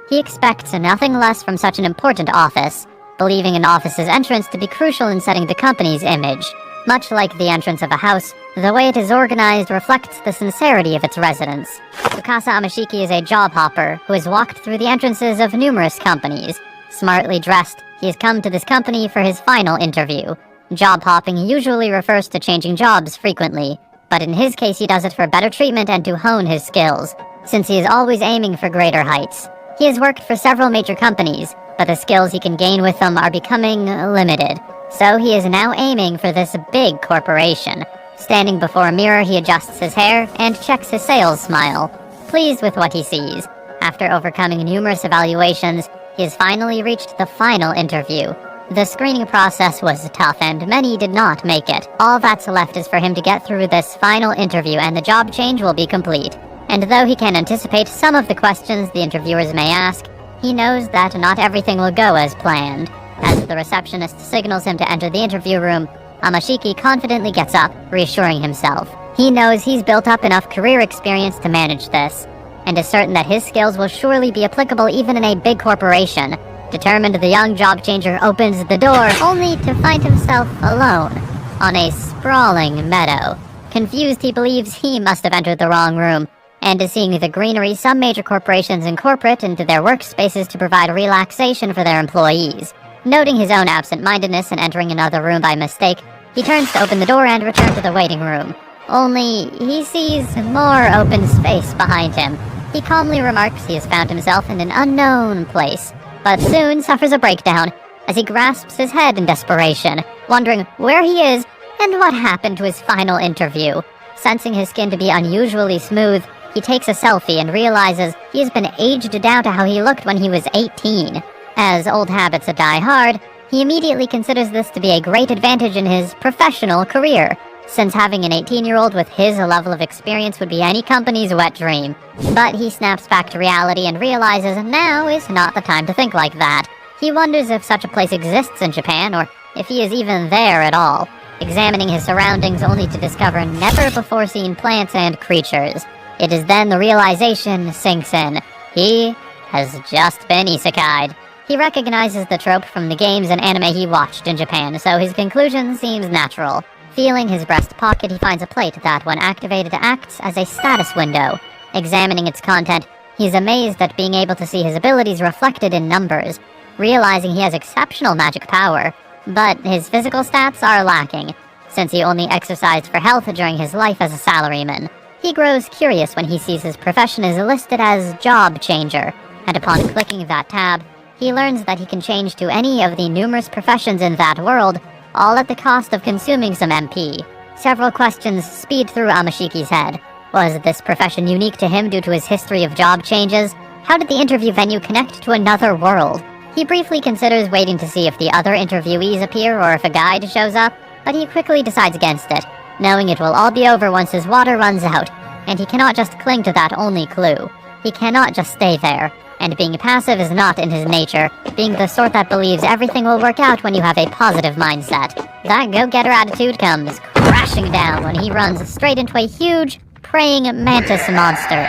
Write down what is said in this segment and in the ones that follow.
He expects nothing less from such an important office, believing an office's entrance to be crucial in setting the company's image. Much like the entrance of a house, the way it is organized reflects the sincerity of its residents. Tsukasa Amashiki is a job hopper who has walked through the entrances of numerous companies. Smartly dressed, he has come to this company for his final interview. Job hopping usually refers to changing jobs frequently, but in his case he does it for better treatment and to hone his skills, since he is always aiming for greater heights. He has worked for several major companies, but the skills he can gain with them are becoming limited. So he is now aiming for this big corporation. Standing before a mirror, he adjusts his hair and checks his sales smile, pleased with what he sees. After overcoming numerous evaluations, he has finally reached the final interview. The screening process was tough and many did not make it. All that's left is for him to get through this final interview and the job change will be complete. And though he can anticipate some of the questions the interviewers may ask, he knows that not everything will go as planned. As the receptionist signals him to enter the interview room, Amashiki confidently gets up, reassuring himself. He knows he's built up enough career experience to manage this, and is certain that his skills will surely be applicable even in a big corporation. Determined, the young job changer opens the door, only to find himself alone, on a sprawling meadow. Confused, he believes he must have entered the wrong room, and is seeing the greenery some major corporations incorporate into their workspaces to provide relaxation for their employees. Noting his own absent-mindedness and entering another room by mistake, he turns to open the door and return to the waiting room. Only, he sees more open space behind him. He calmly remarks he has found himself in an unknown place, but soon suffers a breakdown as he grasps his head in desperation, wondering where he is and what happened to his final interview. Sensing his skin to be unusually smooth, he takes a selfie and realizes he has been aged down to how he looked when he was 18. As old habits die hard, he immediately considers this to be a great advantage in his professional career, since having an 18-year-old with his level of experience would be any company's wet dream. But he snaps back to reality and realizes now is not the time to think like that. He wonders if such a place exists in Japan, or if he is even there at all, examining his surroundings only to discover never-before-seen plants and creatures. It is then the realization sinks in. He has just been isekai'd. He recognizes the trope from the games and anime he watched in Japan, so his conclusion seems natural. Feeling his breast pocket, he finds a plate that, when activated, acts as a status window. Examining its content, he is amazed at being able to see his abilities reflected in numbers, realizing he has exceptional magic power. But his physical stats are lacking, since he only exercised for health during his life as a salaryman. He grows curious when he sees his profession is listed as job changer, and upon clicking that tab, he learns that he can change to any of the numerous professions in that world, all at the cost of consuming some MP. Several questions speed through Amashiki's head. Was this profession unique to him due to his history of job changes? How did the interview venue connect to another world? He briefly considers waiting to see if the other interviewees appear or if a guide shows up, but he quickly decides against it, knowing it will all be over once his water runs out, and he cannot just cling to that only clue. He cannot just stay there. And being passive is not in his nature, being the sort that believes everything will work out when you have a positive mindset. That go-getter attitude comes crashing down when he runs straight into a huge, praying mantis monster,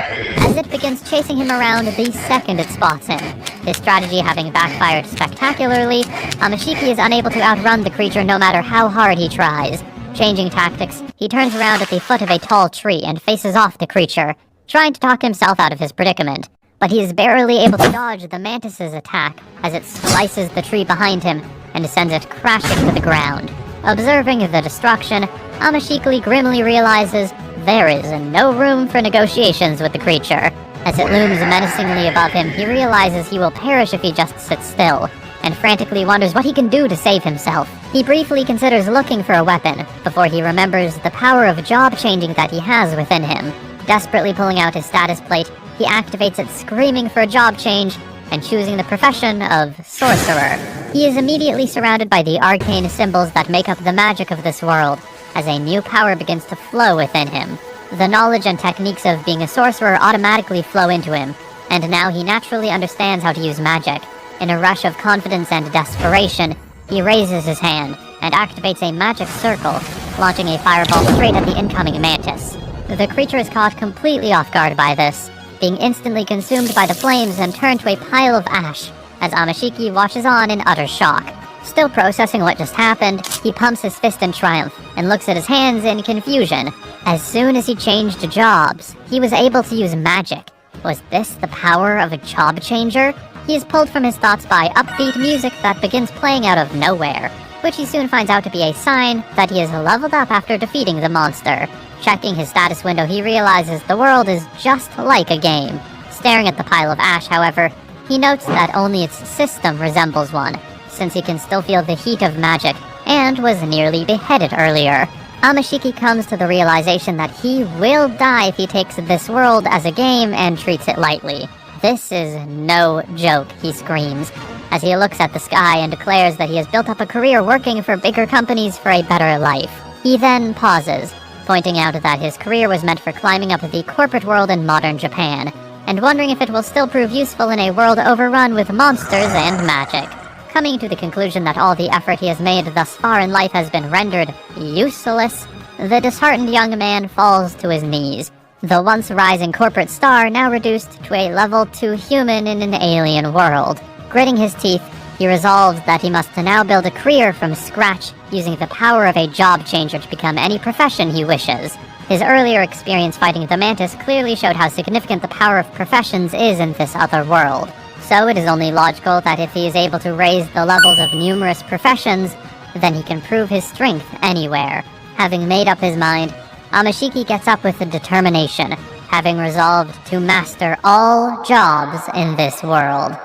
as it begins chasing him around the second it spots him. His strategy having backfired spectacularly, Amashiki is unable to outrun the creature no matter how hard he tries. Changing tactics, he turns around at the foot of a tall tree and faces off the creature, trying to talk himself out of his predicament. But he is barely able to dodge the mantis's attack as it slices the tree behind him and sends it crashing to the ground. Observing the destruction, Amashiki grimly realizes there is no room for negotiations with the creature. As it looms menacingly above him, he realizes he will perish if he just sits still, and frantically wonders what he can do to save himself. He briefly considers looking for a weapon, before he remembers the power of job changing that he has within him. Desperately pulling out his status plate, he activates it, screaming for a job change, and choosing the profession of sorcerer. He is immediately surrounded by the arcane symbols that make up the magic of this world, as a new power begins to flow within him. The knowledge and techniques of being a sorcerer automatically flow into him, and now he naturally understands how to use magic. In a rush of confidence and desperation, he raises his hand and activates a magic circle, launching a fireball straight at the incoming mantis. The creature is caught completely off guard by this, being instantly consumed by the flames and turned to a pile of ash, as Amashiki watches on in utter shock. Still processing what just happened, he pumps his fist in triumph and looks at his hands in confusion. As soon as he changed jobs, he was able to use magic. Was this the power of a job changer? He is pulled from his thoughts by upbeat music that begins playing out of nowhere, which he soon finds out to be a sign that he has leveled up after defeating the monster. Checking his status window, he realizes the world is just like a game. Staring at the pile of ash, however, he notes that only its system resembles one, since he can still feel the heat of magic, and was nearly beheaded earlier. Amashiki comes to the realization that he will die if he takes this world as a game and treats it lightly. This is no joke, he screams, as he looks at the sky and declares that he has built up a career working for bigger companies for a better life. He then pauses, pointing out that his career was meant for climbing up the corporate world in modern Japan, and wondering if it will still prove useful in a world overrun with monsters and magic. Coming to the conclusion that all the effort he has made thus far in life has been rendered useless, the disheartened young man falls to his knees, the once rising corporate star now reduced to a level 2 human in an alien world. Gritting his teeth, he resolves that he must now build a career from scratch using the power of a job changer to become any profession he wishes. His earlier experience fighting the mantis clearly showed how significant the power of professions is in this other world. So it is only logical that if he is able to raise the levels of numerous professions, then he can prove his strength anywhere. Having made up his mind, Amashiki gets up with determination, having resolved to master all jobs in this world.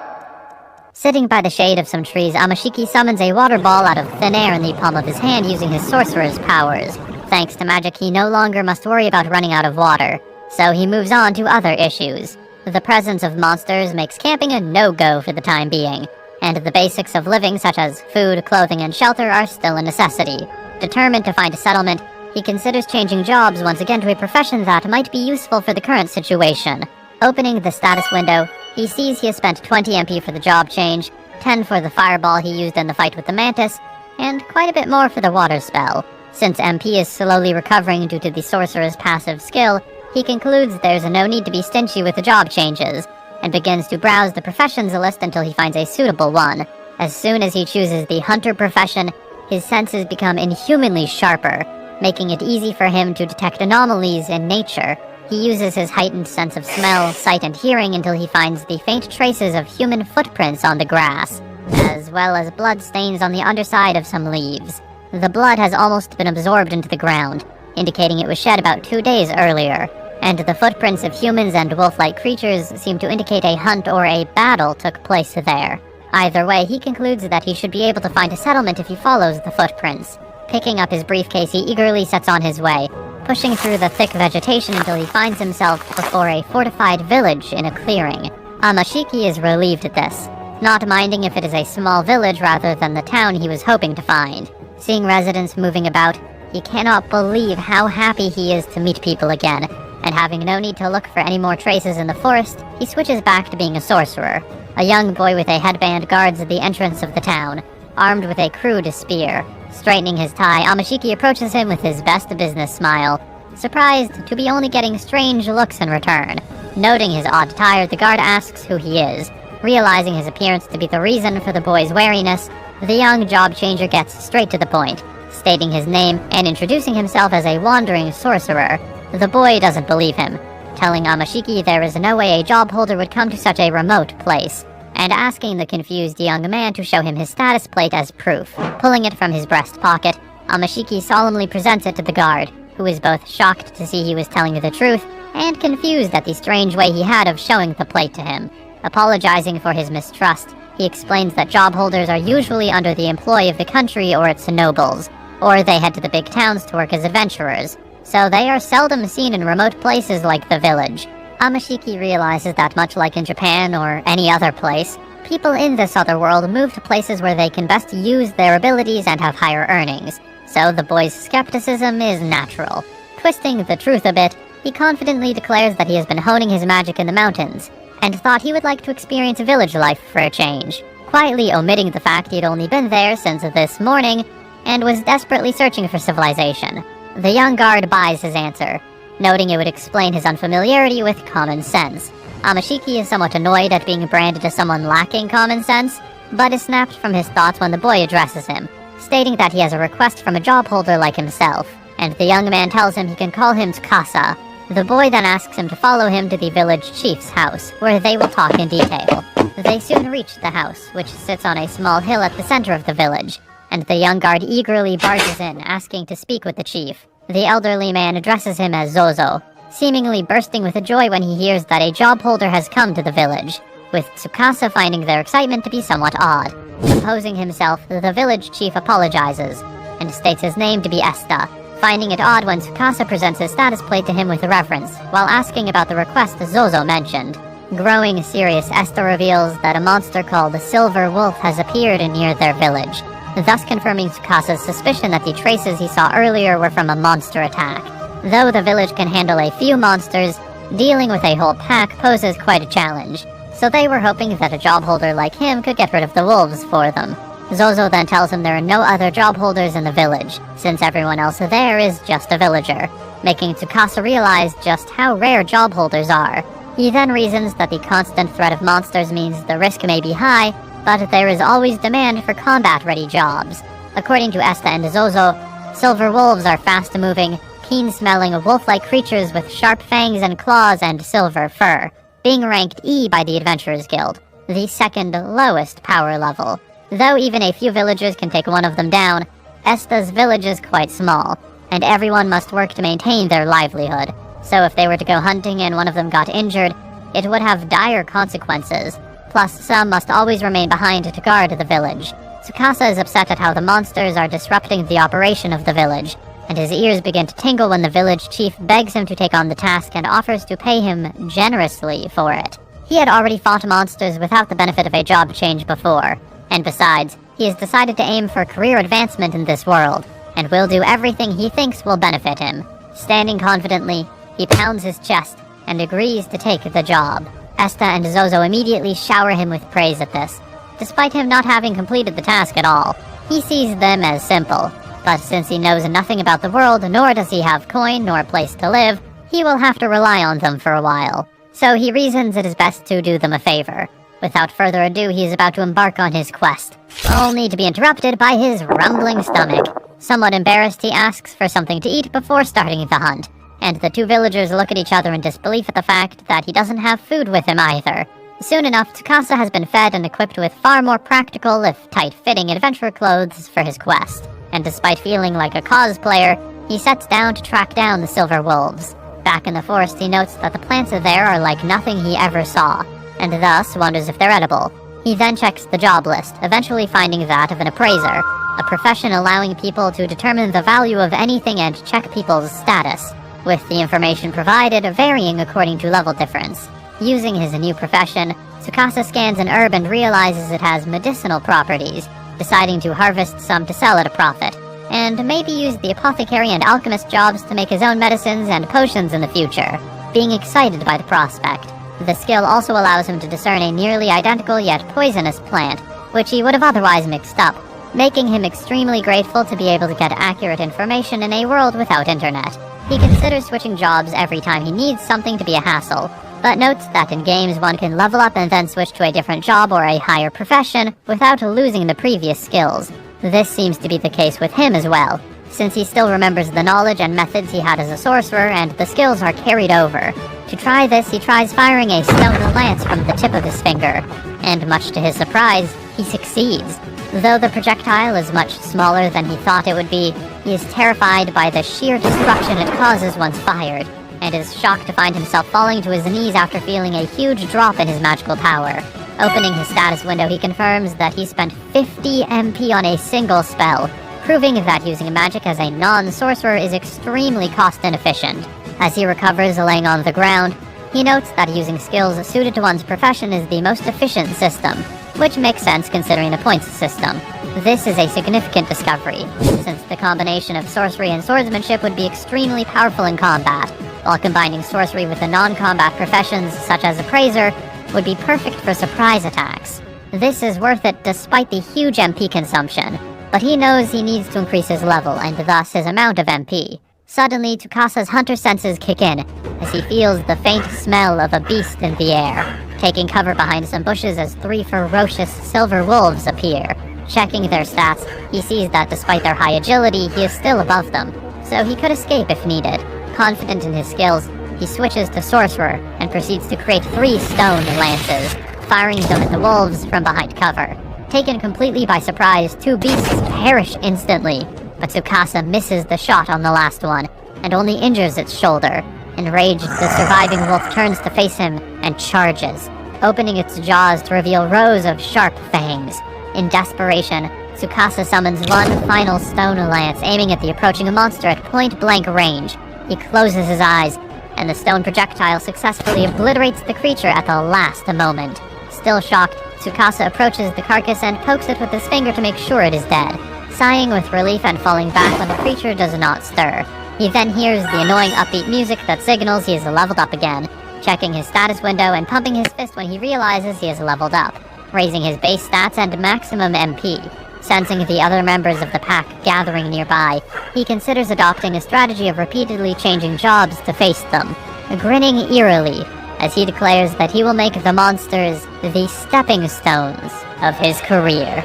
Sitting by the shade of some trees, Amashiki summons a water ball out of thin air in the palm of his hand using his sorcerer's powers. Thanks to magic, he no longer must worry about running out of water, so he moves on to other issues. The presence of monsters makes camping a no-go for the time being, and the basics of living such as food, clothing, and shelter are still a necessity. Determined to find a settlement, he considers changing jobs once again to a profession that might be useful for the current situation. Opening the status window, he sees he has spent 20 MP for the job change, 10 for the fireball he used in the fight with the mantis, and quite a bit more for the water spell. Since MP is slowly recovering due to the sorcerer's passive skill, he concludes there's no need to be stingy with the job changes, and begins to browse the professions list until he finds a suitable one. As soon as he chooses the hunter profession, his senses become inhumanly sharper, making it easy for him to detect anomalies in nature. He uses his heightened sense of smell, sight, and hearing until he finds the faint traces of human footprints on the grass, as well as blood stains on the underside of some leaves. The blood has almost been absorbed into the ground, indicating it was shed about 2 days earlier, and the footprints of humans and wolf-like creatures seem to indicate a hunt or a battle took place there. Either way, he concludes that he should be able to find a settlement if he follows the footprints. Picking up his briefcase, he eagerly sets on his way, pushing through the thick vegetation until he finds himself before a fortified village in a clearing. Amashiki is relieved at this, not minding if it is a small village rather than the town he was hoping to find. Seeing residents moving about, he cannot believe how happy he is to meet people again, and having no need to look for any more traces in the forest, he switches back to being a sorcerer. A young boy with a headband guards the entrance of the town, armed with a crude spear. Straightening his tie, Amashiki approaches him with his best business smile, surprised to be only getting strange looks in return. Noting his odd attire, the guard asks who he is. Realizing his appearance to be the reason for the boy's wariness, the young job changer gets straight to the point, stating his name and introducing himself as a wandering sorcerer. The boy doesn't believe him, telling Amashiki there is no way a job holder would come to such a remote place, and asking the confused young man to show him his status plate as proof. Pulling it from his breast pocket, Amashiki solemnly presents it to the guard, who is both shocked to see he was telling the truth and confused at the strange way he had of showing the plate to him. Apologizing for his mistrust, he explains that job holders are usually under the employ of the country or its nobles, or they head to the big towns to work as adventurers, so they are seldom seen in remote places like the village. Amashiki realizes that much like in Japan or any other place, people in this other world move to places where they can best use their abilities and have higher earnings, so the boy's skepticism is natural. Twisting the truth a bit, he confidently declares that he has been honing his magic in the mountains, and thought he would like to experience village life for a change, quietly omitting the fact he had only been there since this morning, and was desperately searching for civilization. The young guard buys his answer, noting it would explain his unfamiliarity with common sense. Amashiki is somewhat annoyed at being branded as someone lacking common sense, but is snapped from his thoughts when the boy addresses him, stating that he has a request from a job holder like himself, and the young man tells him he can call him Tsukasa. The boy then asks him to follow him to the village chief's house, where they will talk in detail. They soon reach the house, which sits on a small hill at the center of the village, and the young guard eagerly barges in, asking to speak with the chief. The elderly man addresses him as Zozo, seemingly bursting with joy when he hears that a job holder has come to the village, with Tsukasa finding their excitement to be somewhat odd. Composing himself, the village chief apologizes, and states his name to be Esta, finding it odd when Tsukasa presents his status plate to him with reverence, while asking about the request Zozo mentioned. Growing serious, Esta reveals that a monster called the Silver Wolf has appeared near their village, thus confirming Tsukasa's suspicion that the traces he saw earlier were from a monster attack. Though the village can handle a few monsters, dealing with a whole pack poses quite a challenge, so they were hoping that a job holder like him could get rid of the wolves for them. Zozo then tells him there are no other job holders in the village, since everyone else there is just a villager, making Tsukasa realize just how rare job holders are. He then reasons that the constant threat of monsters means the risk may be high, but there is always demand for combat-ready jobs. According to Esta and Zozo, silver wolves are fast-moving, keen-smelling wolf-like creatures with sharp fangs and claws and silver fur, being ranked E by the Adventurers Guild, the second lowest power level. Though even a few villagers can take one of them down, Esta's village is quite small, and everyone must work to maintain their livelihood. So if they were to go hunting and one of them got injured, it would have dire consequences. Plus, some must always remain behind to guard the village. Tsukasa is upset at how the monsters are disrupting the operation of the village, and his ears begin to tingle when the village chief begs him to take on the task and offers to pay him generously for it. He had already fought monsters without the benefit of a job change before, and besides, he has decided to aim for career advancement in this world, and will do everything he thinks will benefit him. Standing confidently, he pounds his chest and agrees to take the job. Esta and Zozo immediately shower him with praise at this, despite him not having completed the task at all. He sees them as simple, but since he knows nothing about the world, nor does he have coin nor place to live, he will have to rely on them for a while. So he reasons it is best to do them a favor. Without further ado, he is about to embark on his quest, only to be interrupted by his rumbling stomach. Somewhat embarrassed, he asks for something to eat before starting the hunt, and the two villagers look at each other in disbelief at the fact that he doesn't have food with him either. Soon enough, Tsukasa has been fed and equipped with far more practical, if tight-fitting, adventure clothes for his quest, and despite feeling like a cosplayer, he sets down to track down the silver wolves. Back in the forest, he notes that the plants there are like nothing he ever saw, and thus wonders if they're edible. He then checks the job list, eventually finding that of an appraiser, a profession allowing people to determine the value of anything and check people's status, with the information provided varying according to level difference. Using his new profession, Tsukasa scans an herb and realizes it has medicinal properties, deciding to harvest some to sell at a profit, and maybe use the apothecary and alchemist jobs to make his own medicines and potions in the future, being excited by the prospect. The skill also allows him to discern a nearly identical yet poisonous plant, which he would have otherwise mixed up, making him extremely grateful to be able to get accurate information in a world without internet. He considers switching jobs every time he needs something to be a hassle, but notes that in games one can level up and then switch to a different job or a higher profession without losing the previous skills. This seems to be the case with him as well, since he still remembers the knowledge and methods he had as a sorcerer and the skills are carried over. To try this, he tries firing a stone lance from the tip of his finger, and much to his surprise, he succeeds. Though the projectile is much smaller than he thought it would be, he is terrified by the sheer destruction it causes once fired, and is shocked to find himself falling to his knees after feeling a huge drop in his magical power. Opening his status window, he confirms that he spent 50 MP on a single spell, proving that using magic as a non-sorcerer is extremely cost-inefficient. As he recovers laying on the ground, he notes that using skills suited to one's profession is the most efficient system, which makes sense considering the points system. This is a significant discovery, since the combination of sorcery and swordsmanship would be extremely powerful in combat, while combining sorcery with the non-combat professions such as appraiser would be perfect for surprise attacks. This is worth it despite the huge MP consumption, but he knows he needs to increase his level and thus his amount of MP. Suddenly, Tsukasa's hunter senses kick in, as he feels the faint smell of a beast in the air. Taking cover behind some bushes as 3 ferocious silver wolves appear. Checking their stats, he sees that despite their high agility, he is still above them, so he could escape if needed. Confident in his skills, he switches to sorcerer and proceeds to create 3 stone lances, firing them at the wolves from behind cover. Taken completely by surprise, 2 beasts perish instantly, but Tsukasa misses the shot on the last one, and only injures its shoulder. Enraged, the surviving wolf turns to face him and charges, opening its jaws to reveal rows of sharp fangs. In desperation, Tsukasa summons one final stone lance, aiming at the approaching monster at point-blank range. He closes his eyes, and the stone projectile successfully obliterates the creature at the last moment. Still shocked, Tsukasa approaches the carcass and pokes it with his finger to make sure it is dead, sighing with relief and falling back when the creature does not stir. He then hears the annoying upbeat music that signals he is leveled up again, checking his status window and pumping his fist when he realizes he is leveled up, raising his base stats and maximum MP. Sensing the other members of the pack gathering nearby, he considers adopting a strategy of repeatedly changing jobs to face them, grinning eerily as he declares that he will make the monsters the stepping stones of his career.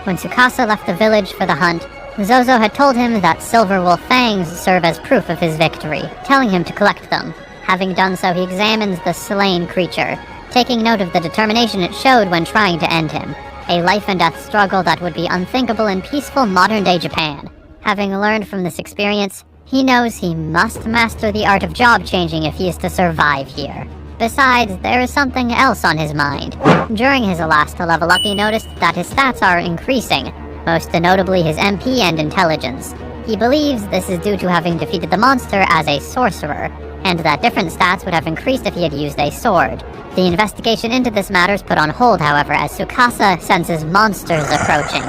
When Tsukasa left the village for the hunt, Zozo had told him that silver wolf fangs serve as proof of his victory, telling him to collect them. Having done so, he examines the slain creature, taking note of the determination it showed when trying to end him, a life-and-death struggle that would be unthinkable in peaceful modern-day Japan. Having learned from this experience, he knows he must master the art of job changing if he is to survive here. Besides, there is something else on his mind. During his last level up, he noticed that his stats are increasing, most notably his MP and intelligence. He believes this is due to having defeated the monster as a sorcerer, and that different stats would have increased if he had used a sword. The investigation into this matter is put on hold, however, as Tsukasa senses monsters approaching.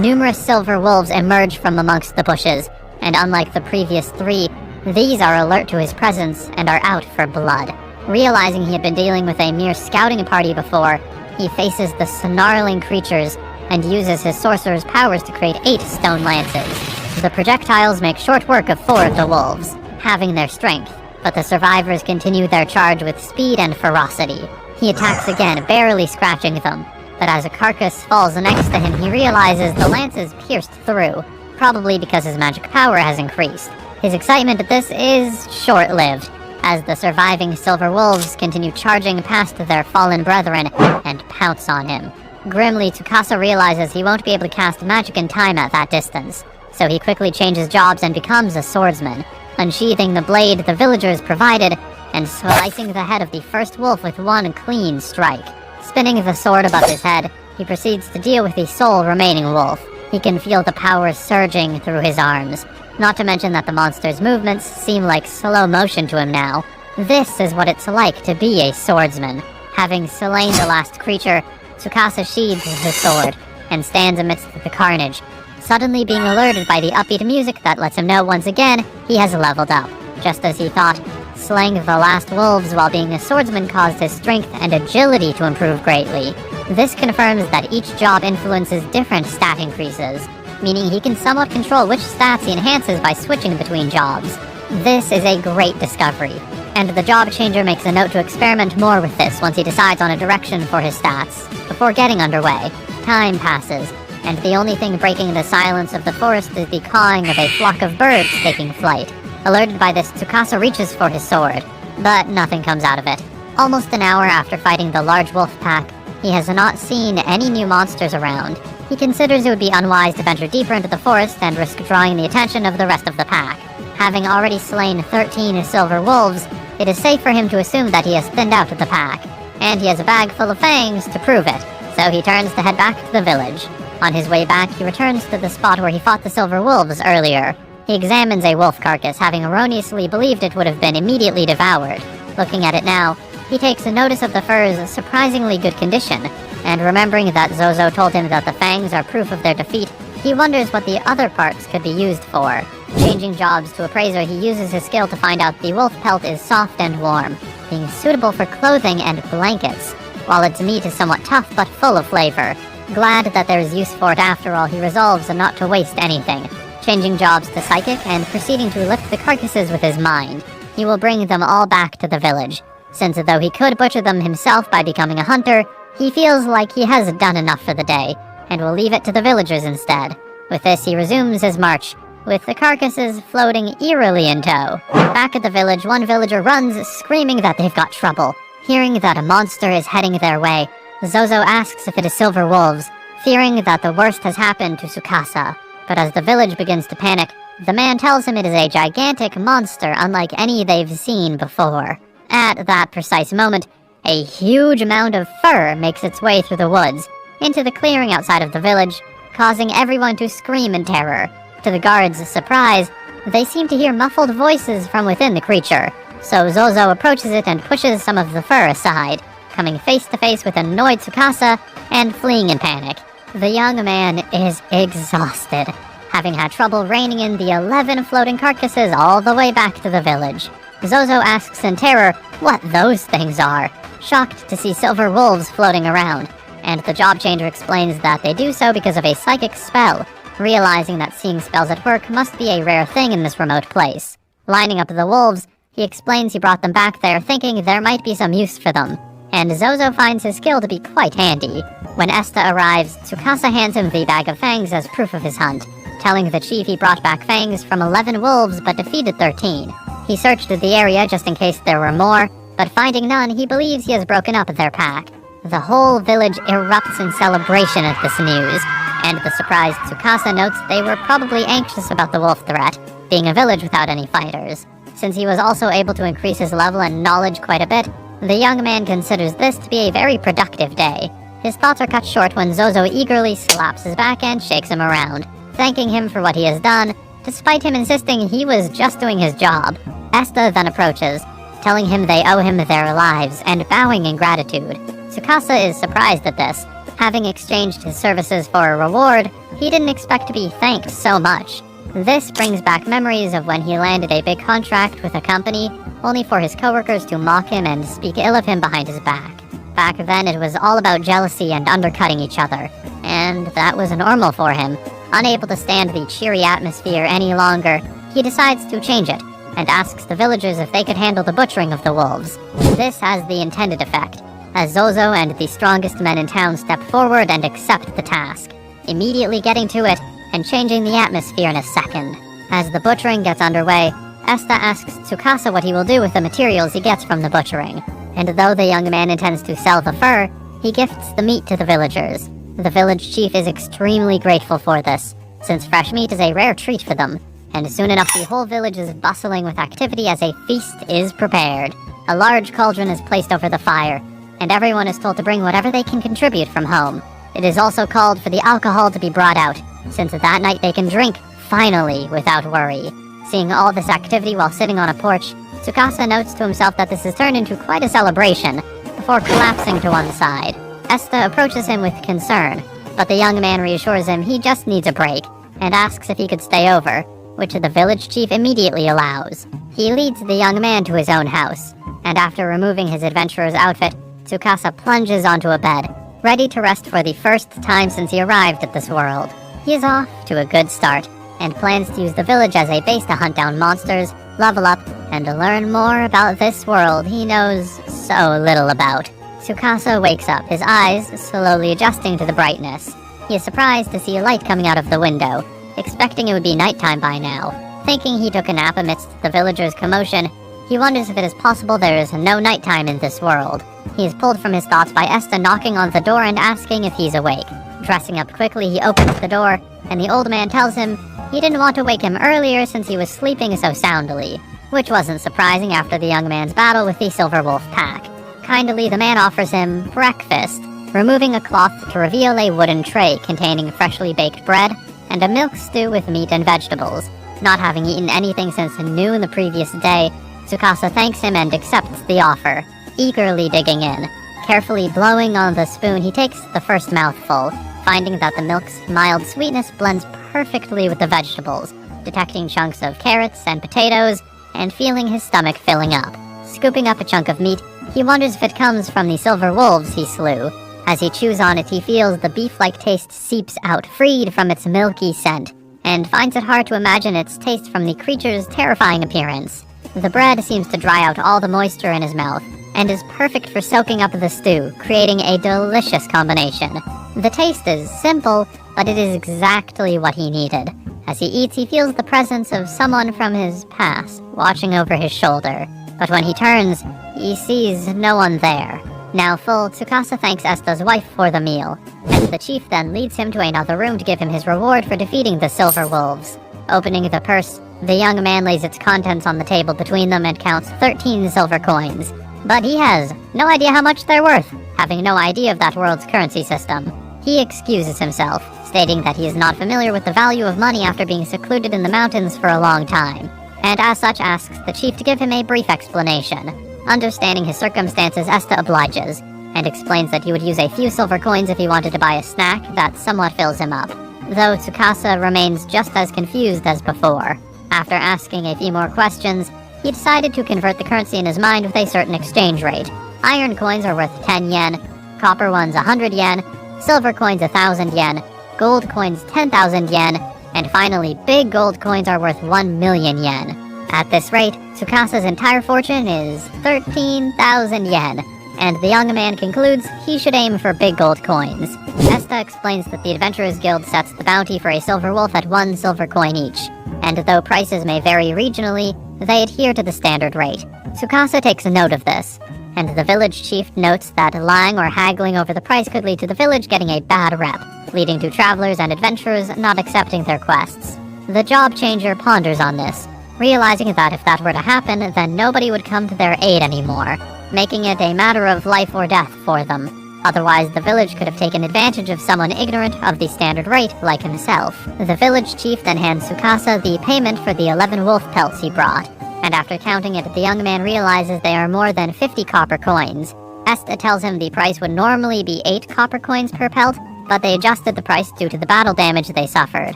Numerous silver wolves emerge from amongst the bushes, and unlike the previous 3, these are alert to his presence and are out for blood. Realizing he had been dealing with a mere scouting party before, he faces the snarling creatures and uses his sorcerer's powers to create 8 stone lances. The projectiles make short work of 4 of the wolves, having their strength, but the survivors continue their charge with speed and ferocity. He attacks again, barely scratching them, but as a carcass falls next to him, he realizes the lance is pierced through, probably because his magic power has increased. His excitement at this is short-lived, as the surviving silver wolves continue charging past their fallen brethren and pounce on him. Grimly, Tsukasa realizes he won't be able to cast magic in time at that distance, so he quickly changes jobs and becomes a swordsman, unsheathing the blade the villagers provided and slicing the head of the first wolf with one clean strike. Spinning the sword above his head, he proceeds to deal with the sole remaining wolf. He can feel the power surging through his arms, not to mention that the monster's movements seem like slow motion to him now. This is what it's like to be a swordsman. Having slain the last creature, Tsukasa sheathes his sword and stands amidst the carnage, suddenly being alerted by the upbeat music that lets him know once again he has leveled up. Just as he thought, slaying the last wolves while being a swordsman caused his strength and agility to improve greatly. This confirms that each job influences different stat increases, meaning he can somewhat control which stats he enhances by switching between jobs. This is a great discovery, and the job changer makes a note to experiment more with this once he decides on a direction for his stats. Before getting underway, time passes, and the only thing breaking the silence of the forest is the cawing of a flock of birds taking flight. Alerted by this, Tsukasa reaches for his sword, but nothing comes out of it. Almost an hour after fighting the large wolf pack, he has not seen any new monsters around. He considers it would be unwise to venture deeper into the forest and risk drawing the attention of the rest of the pack. Having already slain 13 silver wolves, it is safe for him to assume that he has thinned out the pack, and he has a bag full of fangs to prove it, so he turns to head back to the village. On his way back, he returns to the spot where he fought the silver wolves earlier. He examines a wolf carcass, having erroneously believed it would have been immediately devoured. Looking at it now, he takes notice of the fur's surprisingly good condition, and remembering that Zozo told him that the fangs are proof of their defeat, he wonders what the other parts could be used for. Changing jobs to appraiser, he uses his skill to find out the wolf pelt is soft and warm, being suitable for clothing and blankets, while its meat is somewhat tough but full of flavor. Glad that there is use for it after all, he resolves not to waste anything. changing jobs to psychic and proceeding to lift the carcasses with his mind. He will bring them all back to the village, since though he could butcher them himself by becoming a hunter, he feels like he has done enough for the day, and will leave it to the villagers instead. With this, he resumes his march, with the carcasses floating eerily in tow. Back at the village, one villager runs, screaming that they've got trouble. Hearing that a monster is heading their way, Zozo asks if it is silver wolves, fearing that the worst has happened to Tsukasa. But as the village begins to panic, the man tells him it is a gigantic monster unlike any they've seen before. At that precise moment, a huge mound of fur makes its way through the woods, into the clearing outside of the village, causing everyone to scream in terror. To the guards' surprise, they seem to hear muffled voices from within the creature, so Zozo approaches it and pushes some of the fur aside, coming face to face with annoyed Tsukasa and fleeing in panic. The young man is exhausted, having had trouble reining in the 11 floating carcasses all the way back to the village. Zozo asks in terror what those things are, shocked to see silver wolves floating around, and the job changer explains that they do so because of a psychic spell, realizing that seeing spells at work must be a rare thing in this remote place. Lining up the wolves, he explains he brought them back there thinking there might be some use for them, and Zozo finds his skill to be quite handy. When Esta arrives, Tsukasa hands him the bag of fangs as proof of his hunt, telling the chief he brought back fangs from 11 wolves but defeated 13. He searched the area just in case there were more, but finding none, he believes he has broken up their pack. The whole village erupts in celebration at this news, and the surprised Tsukasa notes they were probably anxious about the wolf threat, being a village without any fighters. Since he was also able to increase his level and knowledge quite a bit, the young man considers this to be a very productive day. His thoughts are cut short when Zozo eagerly slaps his back and shakes him around, thanking him for what he has done, despite him insisting he was just doing his job. Esta then approaches, telling him they owe him their lives and bowing in gratitude. Tsukasa is surprised at this. Having exchanged his services for a reward, he didn't expect to be thanked so much. This brings back memories of when he landed a big contract with a company, only for his coworkers to mock him and speak ill of him behind his back. Back then, it was all about jealousy and undercutting each other, and that was normal for him. Unable to stand the cheery atmosphere any longer, he decides to change it, and asks the villagers if they could handle the butchering of the wolves. This has the intended effect, as Zozo and the strongest men in town step forward and accept the task, immediately getting to it and changing the atmosphere in a second. As the butchering gets underway, Esta asks Tsukasa what he will do with the materials he gets from the butchering, and though the young man intends to sell the fur, he gifts the meat to the villagers. The village chief is extremely grateful for this, since fresh meat is a rare treat for them, and soon enough the whole village is bustling with activity as a feast is prepared. A large cauldron is placed over the fire, and everyone is told to bring whatever they can contribute from home. It is also called for the alcohol to be brought out, since that night they can drink, finally, without worry. Seeing all this activity while sitting on a porch, Tsukasa notes to himself that this has turned into quite a celebration, before collapsing to one side. Esta approaches him with concern, but the young man reassures him he just needs a break, and asks if he could stay over, which the village chief immediately allows. He leads the young man to his own house, and after removing his adventurer's outfit, Tsukasa plunges onto a bed, ready to rest for the first time since he arrived at this world. He is off to a good start, and plans to use the village as a base to hunt down monsters, level up, and to learn more about this world he knows so little about. Tsukasa wakes up, his eyes slowly adjusting to the brightness. He is surprised to see a light coming out of the window, expecting it would be nighttime by now. Thinking he took a nap amidst the villagers' commotion, he wonders if it is possible there is no nighttime in this world. He is pulled from his thoughts by Esta knocking on the door and asking if he's awake. Dressing up quickly, he opens the door, and the old man tells him he didn't want to wake him earlier since he was sleeping so soundly, which wasn't surprising after the young man's battle with the Silver Wolf pack. Kindly, the man offers him breakfast, removing a cloth to reveal a wooden tray containing freshly baked bread and a milk stew with meat and vegetables. Not having eaten anything since noon the previous day, Tsukasa thanks him and accepts the offer, eagerly digging in. Carefully blowing on the spoon, he takes the first mouthful, finding that the milk's mild sweetness blends perfectly with the vegetables, detecting chunks of carrots and potatoes, and feeling his stomach filling up. Scooping up a chunk of meat, he wonders if it comes from the silver wolves he slew. As he chews on it, he feels the beef-like taste seeps out, freed from its milky scent, and finds it hard to imagine its taste from the creature's terrifying appearance. The bread seems to dry out all the moisture in his mouth, and is perfect for soaking up the stew, creating a delicious combination. The taste is simple, but it is exactly what he needed. As he eats, he feels the presence of someone from his past, watching over his shoulder. But when he turns, he sees no one there. Now full, Tsukasa thanks Esta's wife for the meal, and the chief then leads him to another room to give him his reward for defeating the silver wolves. Opening the purse, the young man lays its contents on the table between them and counts 13 silver coins. But he has no idea how much they're worth, having no idea of that world's currency system. He excuses himself, stating that he is not familiar with the value of money after being secluded in the mountains for a long time, and as such asks the chief to give him a brief explanation. Understanding his circumstances, Esta obliges, and explains that he would use a few silver coins if he wanted to buy a snack that somewhat fills him up, though Tsukasa remains just as confused as before. After asking a few more questions, he decided to convert the currency in his mind with a certain exchange rate. Iron coins are worth 10 yen, copper ones 100 yen, silver coins 1,000 yen, gold coins 10,000 yen, and finally big gold coins are worth 1 million yen. At this rate, Tsukasa's entire fortune is 13,000 yen, and the young man concludes he should aim for big gold coins. Esta explains that the Adventurers Guild sets the bounty for a silver wolf at 1 silver coin each, and though prices may vary regionally, they adhere to the standard rate. Tsukasa takes a note of this, and the village chief notes that lying or haggling over the price could lead to the village getting a bad rep, leading to travelers and adventurers not accepting their quests. The job changer ponders on this, realizing that if that were to happen, then nobody would come to their aid anymore, making it a matter of life or death for them. Otherwise, the village could have taken advantage of someone ignorant of the standard rate like himself. The village chief then hands Tsukasa the payment for the 11 wolf pelts he brought, and after counting it, the young man realizes they are more than 50 copper coins. Esta tells him the price would normally be 8 copper coins per pelt, but they adjusted the price due to the battle damage they suffered.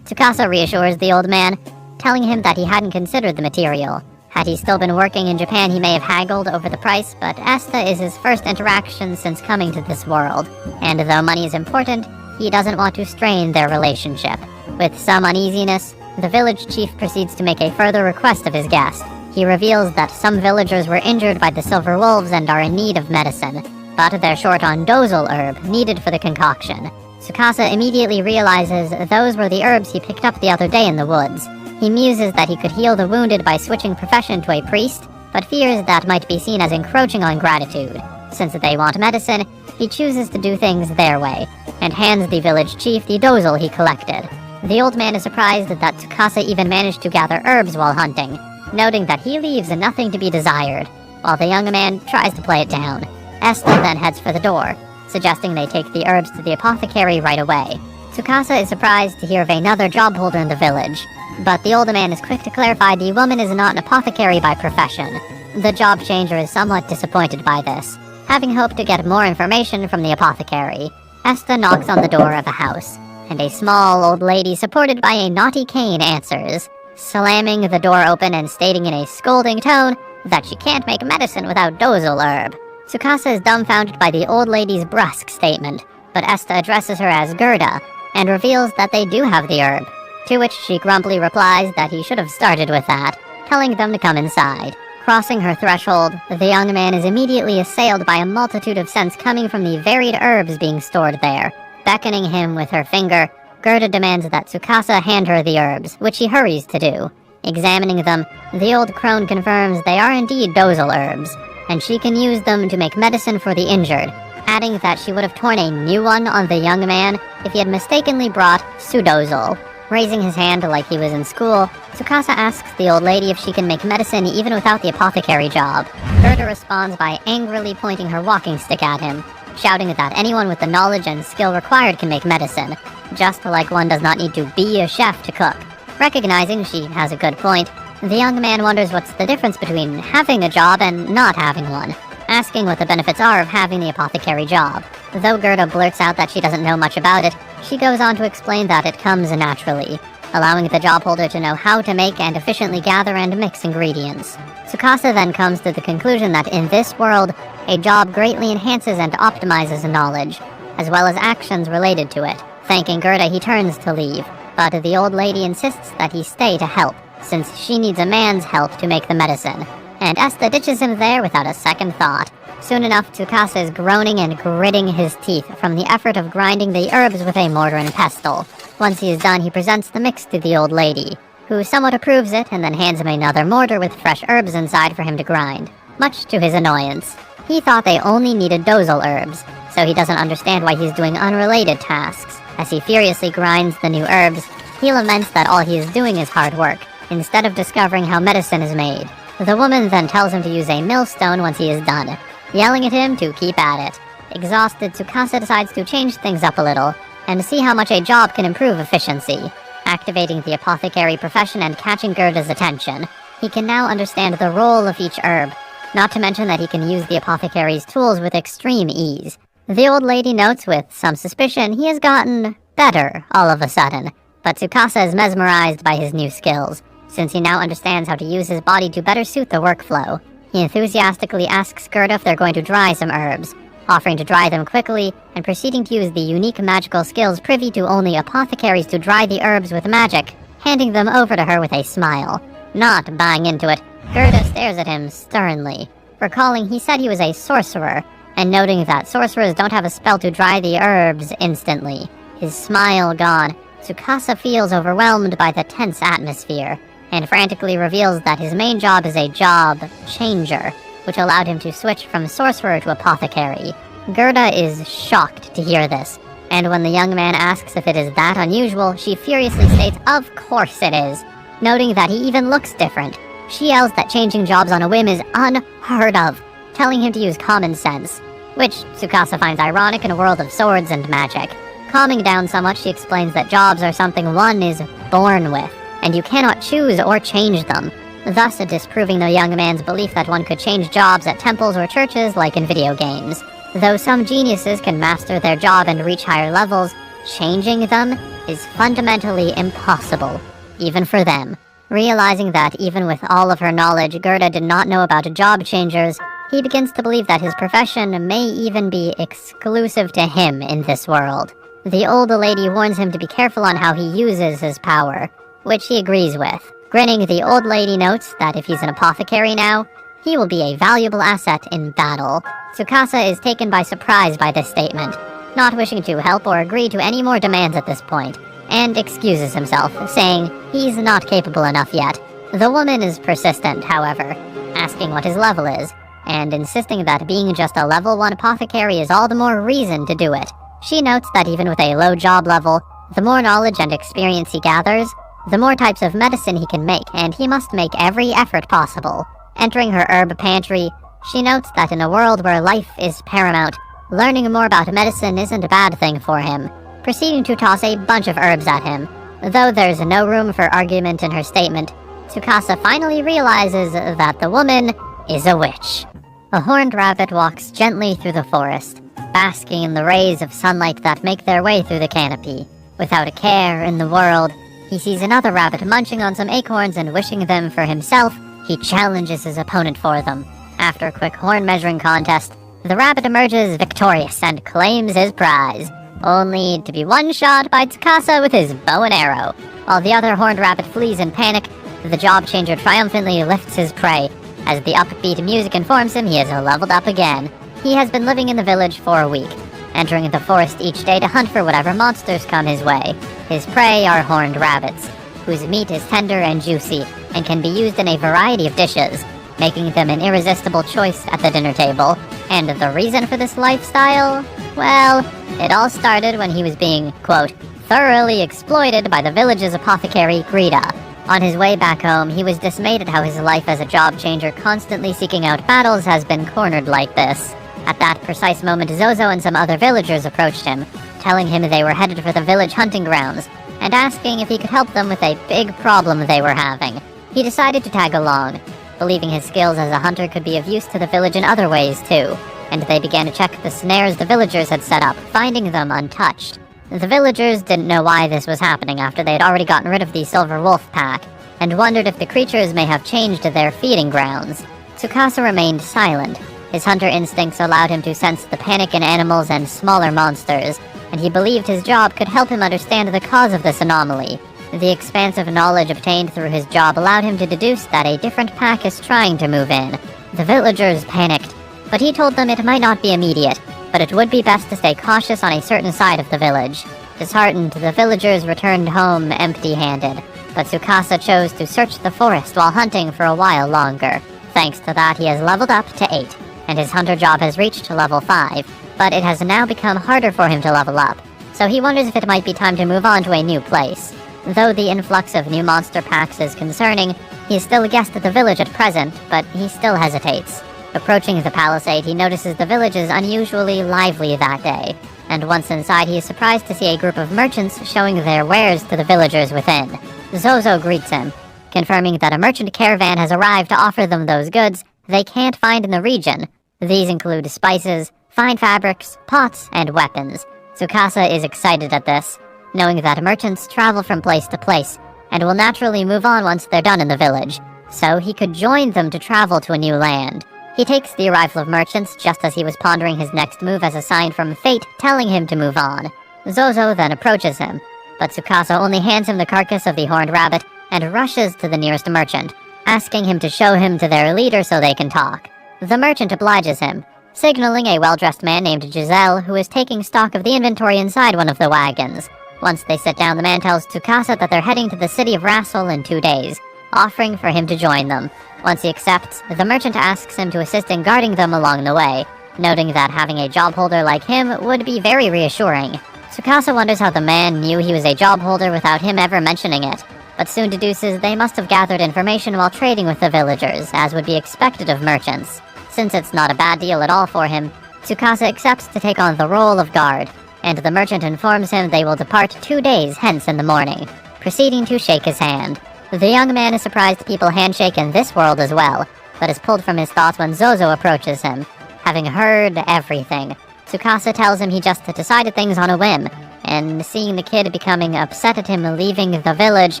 Tsukasa reassures the old man, telling him that he hadn't considered the material. Had he still been working in Japan, he may have haggled over the price, but Esta is his first interaction since coming to this world, and though money is important, he doesn't want to strain their relationship. With some uneasiness, the village chief proceeds to make a further request of his guest. He reveals that some villagers were injured by the silver wolves and are in need of medicine, but they're short on dozal herb needed for the concoction. Tsukasa immediately realizes those were the herbs he picked up the other day in the woods. He muses that he could heal the wounded by switching profession to a priest, but fears that might be seen as encroaching on gratitude. Since they want medicine, he chooses to do things their way, and hands the village chief the dozal he collected. The old man is surprised that Tsukasa even managed to gather herbs while hunting, noting that he leaves nothing to be desired, while the young man tries to play it down. Esta then heads for the door, suggesting they take the herbs to the apothecary right away. Tsukasa is surprised to hear of another job holder in the village, but the older man is quick to clarify the woman is not an apothecary by profession. The job changer is somewhat disappointed by this, having hoped to get more information from the apothecary. Esta knocks on the door of a house, and a small old lady supported by a knotty cane answers, slamming the door open and stating in a scolding tone that she can't make medicine without dozal herb. Tsukasa is dumbfounded by the old lady's brusque statement, but Esta addresses her as Gerda, and reveals that they do have the herb, to which she grumpily replies that he should have started with that, telling them to come inside. Crossing her threshold, the young man is immediately assailed by a multitude of scents coming from the varied herbs being stored there. Beckoning him with her finger, Gerda demands that Tsukasa hand her the herbs, which he hurries to do. Examining them, the old crone confirms they are indeed dozal herbs, and she can use them to make medicine for the injured, adding that she would have torn a new one on the young man if he had mistakenly brought sudozal. Raising his hand like he was in school, Tsukasa asks the old lady if she can make medicine even without the apothecary job. Gerda responds by angrily pointing her walking stick at him, shouting that anyone with the knowledge and skill required can make medicine, just like one does not need to be a chef to cook. Recognizing she has a good point, the young man wonders what's the difference between having a job and not having one, asking what the benefits are of having the apothecary job. Though Gerda blurts out that she doesn't know much about it, she goes on to explain that it comes naturally, allowing the job holder to know how to make and efficiently gather and mix ingredients. Tsukasa then comes to the conclusion that in this world, a job greatly enhances and optimizes knowledge, as well as actions related to it. Thanking Gerda, he turns to leave, but the old lady insists that he stay to help, since she needs a man's help to make the medicine, and Esta ditches him there without a second thought. Soon enough, Tsukasa is groaning and gritting his teeth from the effort of grinding the herbs with a mortar and pestle. Once he is done, he presents the mix to the old lady, who somewhat approves it and then hands him another mortar with fresh herbs inside for him to grind, much to his annoyance. He thought they only needed dosal herbs, so he doesn't understand why he's doing unrelated tasks. As he furiously grinds the new herbs, he laments that all he is doing is hard work, instead of discovering how medicine is made. The woman then tells him to use a millstone once he is done, yelling at him to keep at it. Exhausted, Tsukasa decides to change things up a little, and see how much a job can improve efficiency. Activating the apothecary profession and catching Gerda's attention, he can now understand the role of each herb, not to mention that he can use the apothecary's tools with extreme ease. The old lady notes with some suspicion he has gotten better all of a sudden, but Tsukasa is mesmerized by his new skills, since he now understands how to use his body to better suit the workflow. He enthusiastically asks Gerda if they're going to dry some herbs, offering to dry them quickly and proceeding to use the unique magical skills privy to only apothecaries to dry the herbs with magic, handing them over to her with a smile. Not buying into it, Gerda stares at him sternly, recalling he said he was a sorcerer, and noting that sorcerers don't have a spell to dry the herbs instantly. His smile gone, Tsukasa feels overwhelmed by the tense atmosphere, and frantically reveals that his main job is a job changer, which allowed him to switch from sorcerer to apothecary. Gerda is shocked to hear this, and when the young man asks if it is that unusual, she furiously states of course it is, noting that he even looks different. She yells that changing jobs on a whim is unheard of, telling him to use common sense, which Tsukasa finds ironic in a world of swords and magic. Calming down somewhat, she explains that jobs are something one is born with, and you cannot choose or change them, thus disproving the young man's belief that one could change jobs at temples or churches like in video games. Though some geniuses can master their job and reach higher levels, changing them is fundamentally impossible, even for them. Realizing that even with all of her knowledge, Gerda did not know about job changers, he begins to believe that his profession may even be exclusive to him in this world. The old lady warns him to be careful on how he uses his power, which he agrees with. Grinning, the old lady notes that if he's an apothecary now, he will be a valuable asset in battle. Tsukasa is taken by surprise by this statement, not wishing to help or agree to any more demands at this point, and excuses himself, saying he's not capable enough yet. The woman is persistent, however, asking what his level is, and insisting that being just a level 1 apothecary is all the more reason to do it. She notes that even with a low job level, the more knowledge and experience he gathers, the more types of medicine he can make, and he must make every effort possible. Entering her herb pantry, she notes that in a world where life is paramount, learning more about medicine isn't a bad thing for him, proceeding to toss a bunch of herbs at him. Though there's no room for argument in her statement, Tsukasa finally realizes that the woman is a witch. A horned rabbit walks gently through the forest, basking in the rays of sunlight that make their way through the canopy. Without a care in the world, he sees another rabbit munching on some acorns and wishing them for himself. He challenges his opponent for them. After a quick horn measuring contest, the rabbit emerges victorious and claims his prize, only to be one-shot by Tsukasa with his bow and arrow. While the other horned rabbit flees in panic, the job changer triumphantly lifts his prey. As the upbeat music informs him he has leveled up again. He has been living in the village for a week, entering the forest each day to hunt for whatever monsters come his way. His prey are horned rabbits, whose meat is tender and juicy, and can be used in a variety of dishes, making them an irresistible choice at the dinner table. And the reason for this lifestyle? Well, it all started when he was being, quote, thoroughly exploited by the village's apothecary, Greta. On his way back home, he was dismayed at how his life as a job changer constantly seeking out battles has been cornered like this. At that precise moment, Zozo and some other villagers approached him, telling him they were headed for the village hunting grounds, and asking if he could help them with a big problem they were having. He decided to tag along, believing his skills as a hunter could be of use to the village in other ways too, and they began to check the snares the villagers had set up, finding them untouched. The villagers didn't know why this was happening after they had already gotten rid of the Silver Wolf Pack, and wondered if the creatures may have changed their feeding grounds. Tsukasa remained silent. His hunter instincts allowed him to sense the panic in animals and smaller monsters, and he believed his job could help him understand the cause of this anomaly. The expansive knowledge obtained through his job allowed him to deduce that a different pack is trying to move in. The villagers panicked, but he told them it might not be immediate, but it would be best to stay cautious on a certain side of the village. Disheartened, the villagers returned home empty-handed, but Tsukasa chose to search the forest while hunting for a while longer. Thanks to that, he has leveled up to 8, and his hunter job has reached level 5, but it has now become harder for him to level up, so he wonders if it might be time to move on to a new place. Though the influx of new monster packs is concerning, he is still a guest at the village at present, but he still hesitates. Approaching the palisade, he notices the village is unusually lively that day, and once inside he is surprised to see a group of merchants showing their wares to the villagers within. Zozo greets him, confirming that a merchant caravan has arrived to offer them those goods they can't find in the region. These include spices, fine fabrics, pots, and weapons. Tsukasa is excited at this, knowing that merchants travel from place to place, and will naturally move on once they're done in the village, so he could join them to travel to a new land. He takes the arrival of merchants just as he was pondering his next move as a sign from fate telling him to move on. Zozo then approaches him, but Tsukasa only hands him the carcass of the horned rabbit and rushes to the nearest merchant, asking him to show him to their leader so they can talk. The merchant obliges him, signaling a well-dressed man named Giselle who is taking stock of the inventory inside one of the wagons. Once they sit down, the man tells Tsukasa that they're heading to the city of Rassel in 2 days, offering for him to join them. Once he accepts, the merchant asks him to assist in guarding them along the way, noting that having a job holder like him would be very reassuring. Tsukasa wonders how the man knew he was a job holder without him ever mentioning it, but soon deduces they must have gathered information while trading with the villagers, as would be expected of merchants. Since it's not a bad deal at all for him, Tsukasa accepts to take on the role of guard, and the merchant informs him they will depart 2 days hence in the morning, proceeding to shake his hand. The young man is surprised people handshake in this world as well, but is pulled from his thoughts when Zozo approaches him. Having heard everything, Tsukasa tells him he just decided things on a whim, and seeing the kid becoming upset at him leaving the village,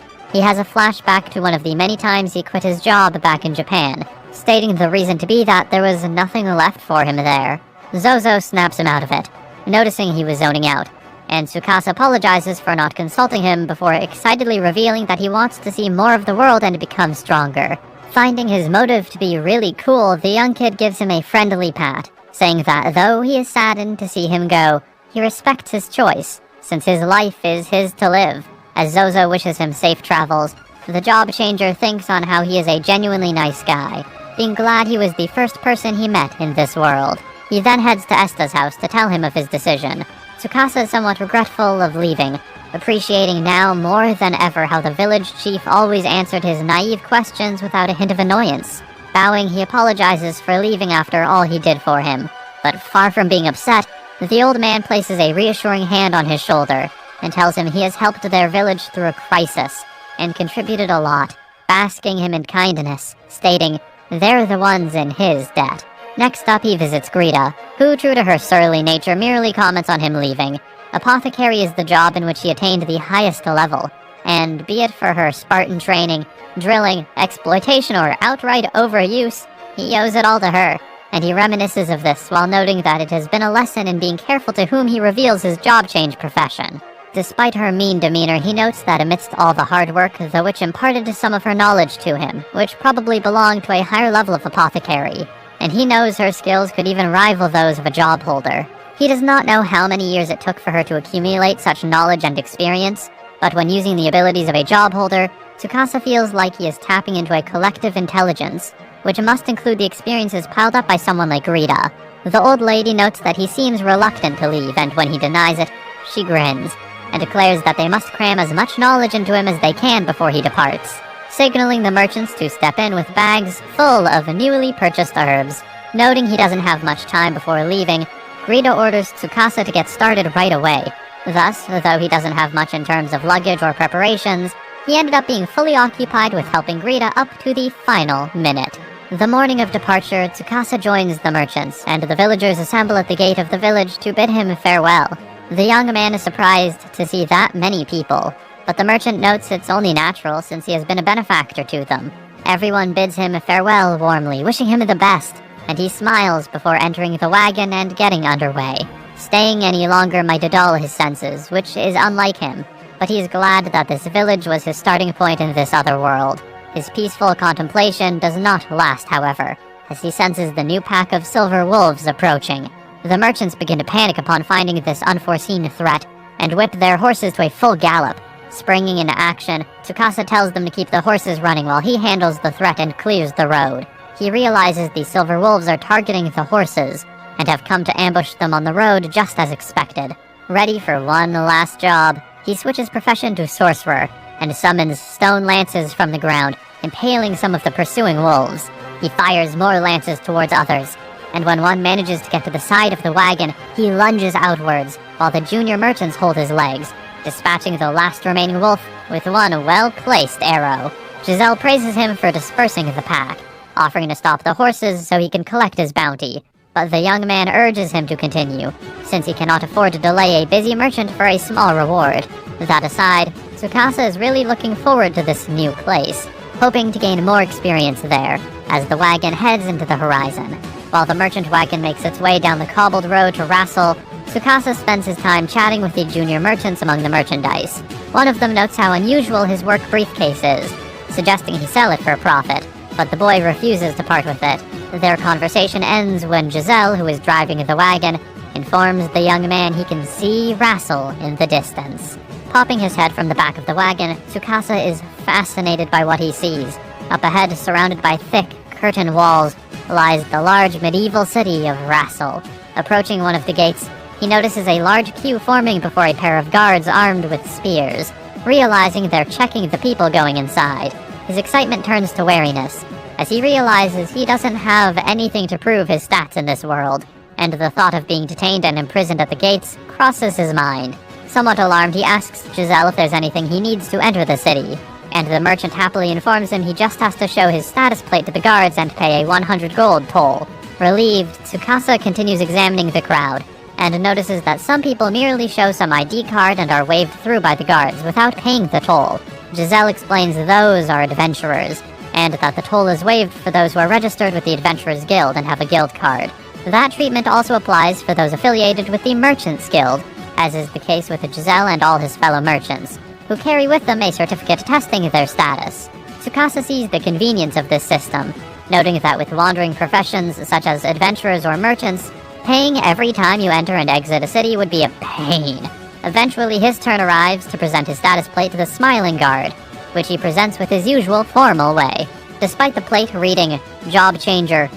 he has a flashback to one of the many times he quit his job back in Japan, stating the reason to be that there was nothing left for him there. Zozo snaps him out of it, noticing he was zoning out, and Tsukasa apologizes for not consulting him before excitedly revealing that he wants to see more of the world and become stronger. Finding his motive to be really cool, the young kid gives him a friendly pat, saying that though he is saddened to see him go, he respects his choice, since his life is his to live. As Zozo wishes him safe travels, the job changer thinks on how he is a genuinely nice guy, being glad he was the first person he met in this world. He then heads to Esta's house to tell him of his decision. Tsukasa is somewhat regretful of leaving, appreciating now more than ever how the village chief always answered his naive questions without a hint of annoyance. Bowing, he apologizes for leaving after all he did for him, but far from being upset, the old man places a reassuring hand on his shoulder and tells him he has helped their village through a crisis and contributed a lot, basking him in kindness, stating they're the ones in his debt. Next up, he visits Greta, who, true to her surly nature, merely comments on him leaving. Apothecary is the job in which he attained the highest level, and be it for her Spartan training, drilling, exploitation, or outright overuse, he owes it all to her, and he reminisces of this while noting that it has been a lesson in being careful to whom he reveals his job change profession. Despite her mean demeanor, he notes that amidst all the hard work, the witch imparted some of her knowledge to him, which probably belonged to a higher level of apothecary, and he knows her skills could even rival those of a job holder. He does not know how many years it took for her to accumulate such knowledge and experience, but when using the abilities of a job holder, Tsukasa feels like he is tapping into a collective intelligence, which must include the experiences piled up by someone like Greta. The old lady notes that he seems reluctant to leave, and when he denies it, she grins, and declares that they must cram as much knowledge into him as they can before he departs, signaling the merchants to step in with bags full of newly purchased herbs. Noting he doesn't have much time before leaving, Greta orders Tsukasa to get started right away. Thus, though he doesn't have much in terms of luggage or preparations, he ended up being fully occupied with helping Greta up to the final minute. The morning of departure, Tsukasa joins the merchants, and the villagers assemble at the gate of the village to bid him farewell. The young man is surprised to see that many people, but the merchant notes it's only natural since he has been a benefactor to them. Everyone bids him farewell warmly, wishing him the best, and he smiles before entering the wagon and getting underway. Staying any longer might dull his senses, which is unlike him, but he is glad that this village was his starting point in this other world. His peaceful contemplation does not last, however, as he senses the new pack of silver wolves approaching. The merchants begin to panic upon finding this unforeseen threat, and whip their horses to a full gallop. Springing into action, Tsukasa tells them to keep the horses running while he handles the threat and clears the road. He realizes the silver wolves are targeting the horses, and have come to ambush them on the road just as expected. Ready for one last job, he switches profession to sorcerer, and summons stone lances from the ground, impaling some of the pursuing wolves. He fires more lances towards others, and when one manages to get to the side of the wagon, he lunges outwards, while the junior merchants hold his legs, dispatching the last remaining wolf with one well-placed arrow. Giselle praises him for dispersing the pack, offering to stop the horses so he can collect his bounty, but the young man urges him to continue, since he cannot afford to delay a busy merchant for a small reward. That aside, Tsukasa is really looking forward to this new place, hoping to gain more experience there, as the wagon heads into the horizon. While the merchant wagon makes its way down the cobbled road to Rassel, Tsukasa spends his time chatting with the junior merchants among the merchandise. One of them notes how unusual his work briefcase is, suggesting he sell it for a profit, but the boy refuses to part with it. Their conversation ends when Giselle, who is driving the wagon, informs the young man he can see Rassel in the distance. Popping his head from the back of the wagon, Tsukasa is fascinated by what he sees. Up ahead, surrounded by thick, curtain walls, lies the large medieval city of Rassel. Approaching one of the gates, he notices a large queue forming before a pair of guards armed with spears. Realizing they're checking the people going inside, his excitement turns to wariness, as he realizes he doesn't have anything to prove his stats in this world, and the thought of being detained and imprisoned at the gates crosses his mind. Somewhat alarmed, he asks Giselle if there's anything he needs to enter the city, and the merchant happily informs him he just has to show his status plate to the guards and pay a 100 gold toll. Relieved, Tsukasa continues examining the crowd, and notices that some people merely show some ID card and are waved through by the guards without paying the toll. Giselle explains those are adventurers, and that the toll is waived for those who are registered with the Adventurers Guild and have a guild card. That treatment also applies for those affiliated with the Merchants Guild, as is the case with Giselle and all his fellow merchants, who carry with them a certificate attesting their status. Tsukasa sees the convenience of this system, noting that with wandering professions such as adventurers or merchants, paying every time you enter and exit a city would be a pain. Eventually, his turn arrives to present his status plate to the smiling guard, which he presents with his usual formal way. Despite the plate reading Job Changer,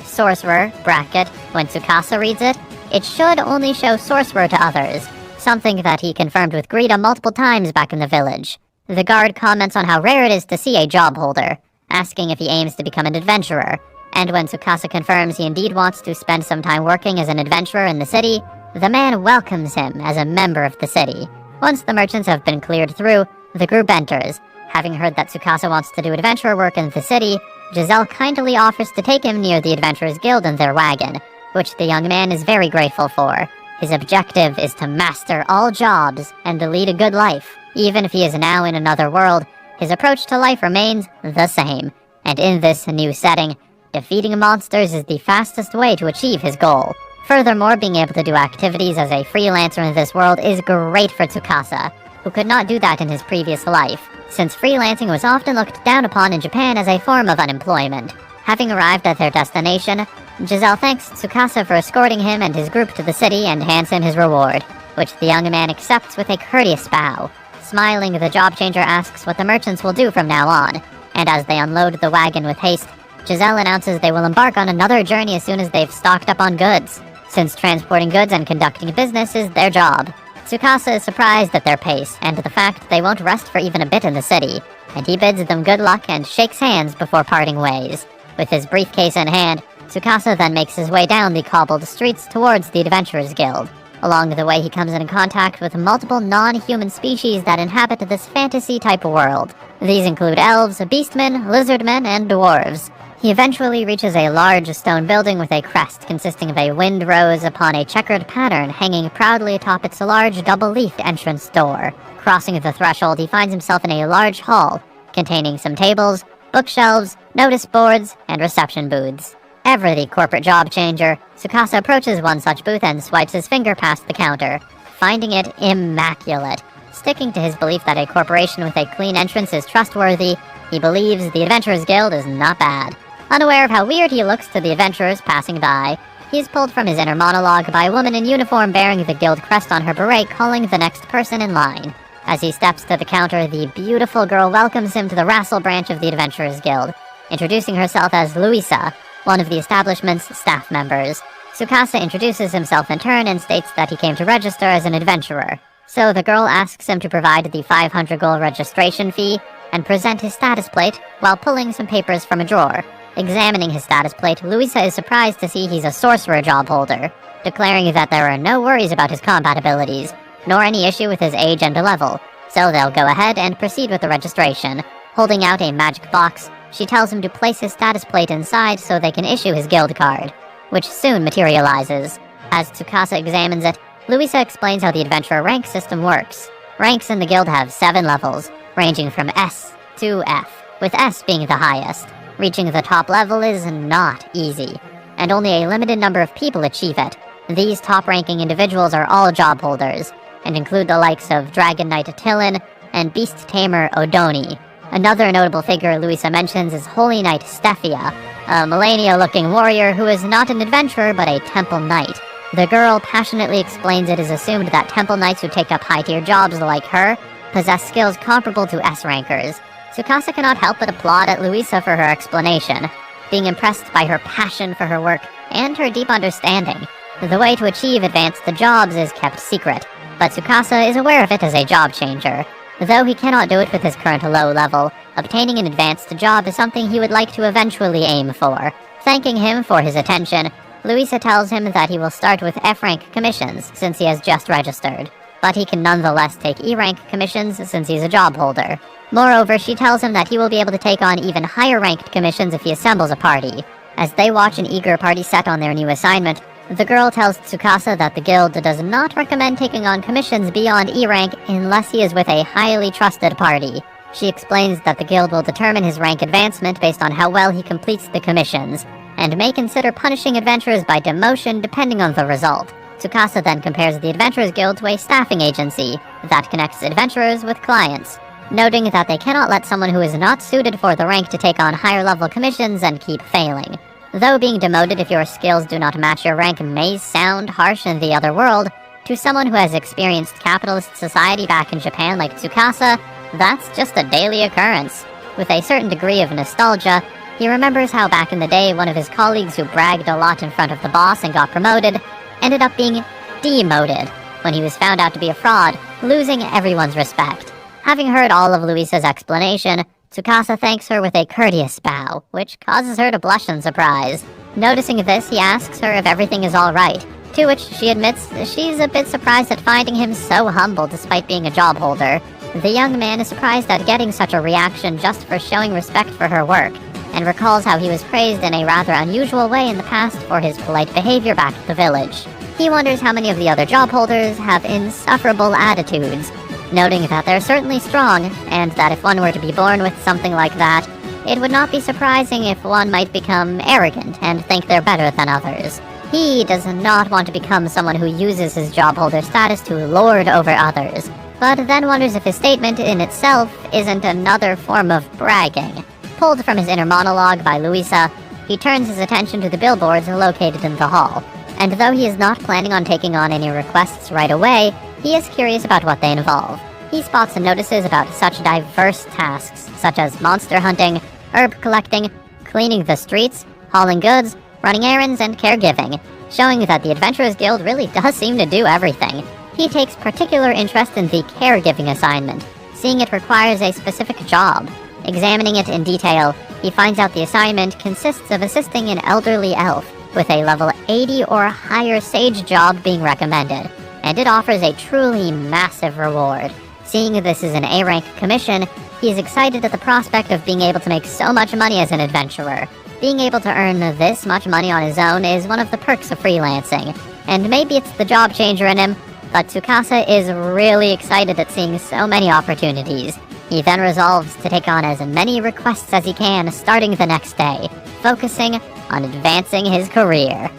Sorcerer, when Tsukasa reads it, it should only show Sorcerer to others, something that he confirmed with Greta multiple times back in the village. The guard comments on how rare it is to see a job holder, asking if he aims to become an adventurer, and when Tsukasa confirms he indeed wants to spend some time working as an adventurer in the city, the man welcomes him as a member of the city. Once the merchants have been cleared through, the group enters. Having heard that Tsukasa wants to do adventurer work in the city, Giselle kindly offers to take him near the Adventurers Guild in their wagon, which the young man is very grateful for. His objective is to master all jobs and to lead a good life. Even if he is now in another world, his approach to life remains the same, and in this new setting, defeating monsters is the fastest way to achieve his goal. Furthermore, being able to do activities as a freelancer in this world is great for Tsukasa, who could not do that in his previous life, since freelancing was often looked down upon in Japan as a form of unemployment. Having arrived at their destination, Giselle thanks Tsukasa for escorting him and his group to the city and hands him his reward, which the young man accepts with a courteous bow. Smiling, the job changer asks what the merchants will do from now on, and as they unload the wagon with haste, Giselle announces they will embark on another journey as soon as they've stocked up on goods, since transporting goods and conducting business is their job. Tsukasa is surprised at their pace, and the fact they won't rest for even a bit in the city, and he bids them good luck and shakes hands before parting ways. With his briefcase in hand, Tsukasa then makes his way down the cobbled streets towards the Adventurers Guild. Along the way, he comes in contact with multiple non-human species that inhabit this fantasy-type world. These include elves, beastmen, lizardmen, and dwarves. He eventually reaches a large stone building with a crest consisting of a wind rose upon a checkered pattern hanging proudly atop its large double-leafed entrance door. Crossing the threshold, he finds himself in a large hall containing some tables, bookshelves, notice boards, and reception booths. Ever the corporate job changer, Tsukasa approaches one such booth and swipes his finger past the counter, finding it immaculate. Sticking to his belief that a corporation with a clean entrance is trustworthy, he believes the Adventurers Guild is not bad. Unaware of how weird he looks to the adventurers passing by, he is pulled from his inner monologue by a woman in uniform bearing the guild crest on her beret calling the next person in line. As he steps to the counter, the beautiful girl welcomes him to the Wrestle branch of the Adventurers Guild, introducing herself as Luisa, one of the establishment's staff members. Tsukasa introduces himself in turn and states that he came to register as an adventurer. So the girl asks him to provide the 500 gold registration fee and present his status plate while pulling some papers from a drawer. Examining his status plate, Luisa is surprised to see he's a sorcerer job holder, declaring that there are no worries about his combat abilities, nor any issue with his age and level, so they'll go ahead and proceed with the registration. Holding out a magic box, she tells him to place his status plate inside so they can issue his guild card, which soon materializes. As Tsukasa examines it, Luisa explains how the adventurer rank system works. Ranks in the guild have 7 levels, ranging from S to F, with S being the highest. Reaching the top level is not easy, and only a limited number of people achieve it. These top-ranking individuals are all job holders, and include the likes of Dragon Knight Tillin and Beast Tamer Odoni. Another notable figure Luisa mentions is Holy Knight Stefia, a Melania-looking warrior who is not an adventurer but a temple knight. The girl passionately explains it is assumed that temple knights who take up high-tier jobs like her possess skills comparable to S-rankers. Tsukasa cannot help but applaud at Luisa for her explanation, being impressed by her passion for her work and her deep understanding. The way to achieve advanced jobs is kept secret, but Tsukasa is aware of it as a job changer. Though he cannot do it with his current low level, obtaining an advanced job is something he would like to eventually aim for. Thanking him for his attention, Luisa tells him that he will start with F-rank commissions since he has just registered, but he can nonetheless take E-rank commissions since he's a job holder. Moreover, she tells him that he will be able to take on even higher-ranked commissions if he assembles a party. As they watch an eager party set on their new assignment, the girl tells Tsukasa that the guild does not recommend taking on commissions beyond E-rank unless he is with a highly trusted party. She explains that the guild will determine his rank advancement based on how well he completes the commissions, and may consider punishing adventurers by demotion depending on the result. Tsukasa then compares the Adventurers Guild to a staffing agency that connects adventurers with clients, noting that they cannot let someone who is not suited for the rank to take on higher-level commissions and keep failing. Though being demoted if your skills do not match your rank may sound harsh in the other world, to someone who has experienced capitalist society back in Japan like Tsukasa, that's just a daily occurrence. With a certain degree of nostalgia, he remembers how back in the day one of his colleagues who bragged a lot in front of the boss and got promoted ended up being demoted when he was found out to be a fraud, losing everyone's respect. Having heard all of Luisa's explanation, Tsukasa thanks her with a courteous bow, which causes her to blush in surprise. Noticing this, he asks her if everything is alright, to which she admits she's a bit surprised at finding him so humble despite being a job holder. The young man is surprised at getting such a reaction just for showing respect for her work, and recalls how he was praised in a rather unusual way in the past for his polite behavior back at the village. He wonders how many of the other job holders have insufferable attitudes, noting that they're certainly strong, and that if one were to be born with something like that, it would not be surprising if one might become arrogant and think they're better than others. He does not want to become someone who uses his job holder status to lord over others, but then wonders if his statement in itself isn't another form of bragging. Pulled from his inner monologue by Luisa, he turns his attention to the billboards located in the hall, and though he is not planning on taking on any requests right away, he is curious about what they involve. He spots notices about such diverse tasks, such as monster hunting, herb collecting, cleaning the streets, hauling goods, running errands, and caregiving, showing that the Adventurers Guild really does seem to do everything. He takes particular interest in the caregiving assignment, seeing it requires a specific job. Examining it in detail, he finds out the assignment consists of assisting an elderly elf, with a level 80 or higher sage job being recommended, and it offers a truly massive reward. Seeing this is an A-rank commission, he is excited at the prospect of being able to make so much money as an adventurer. Being able to earn this much money on his own is one of the perks of freelancing, and maybe it's the job changer in him, but Tsukasa is really excited at seeing so many opportunities. He then resolves to take on as many requests as he can starting the next day, focusing on advancing his career.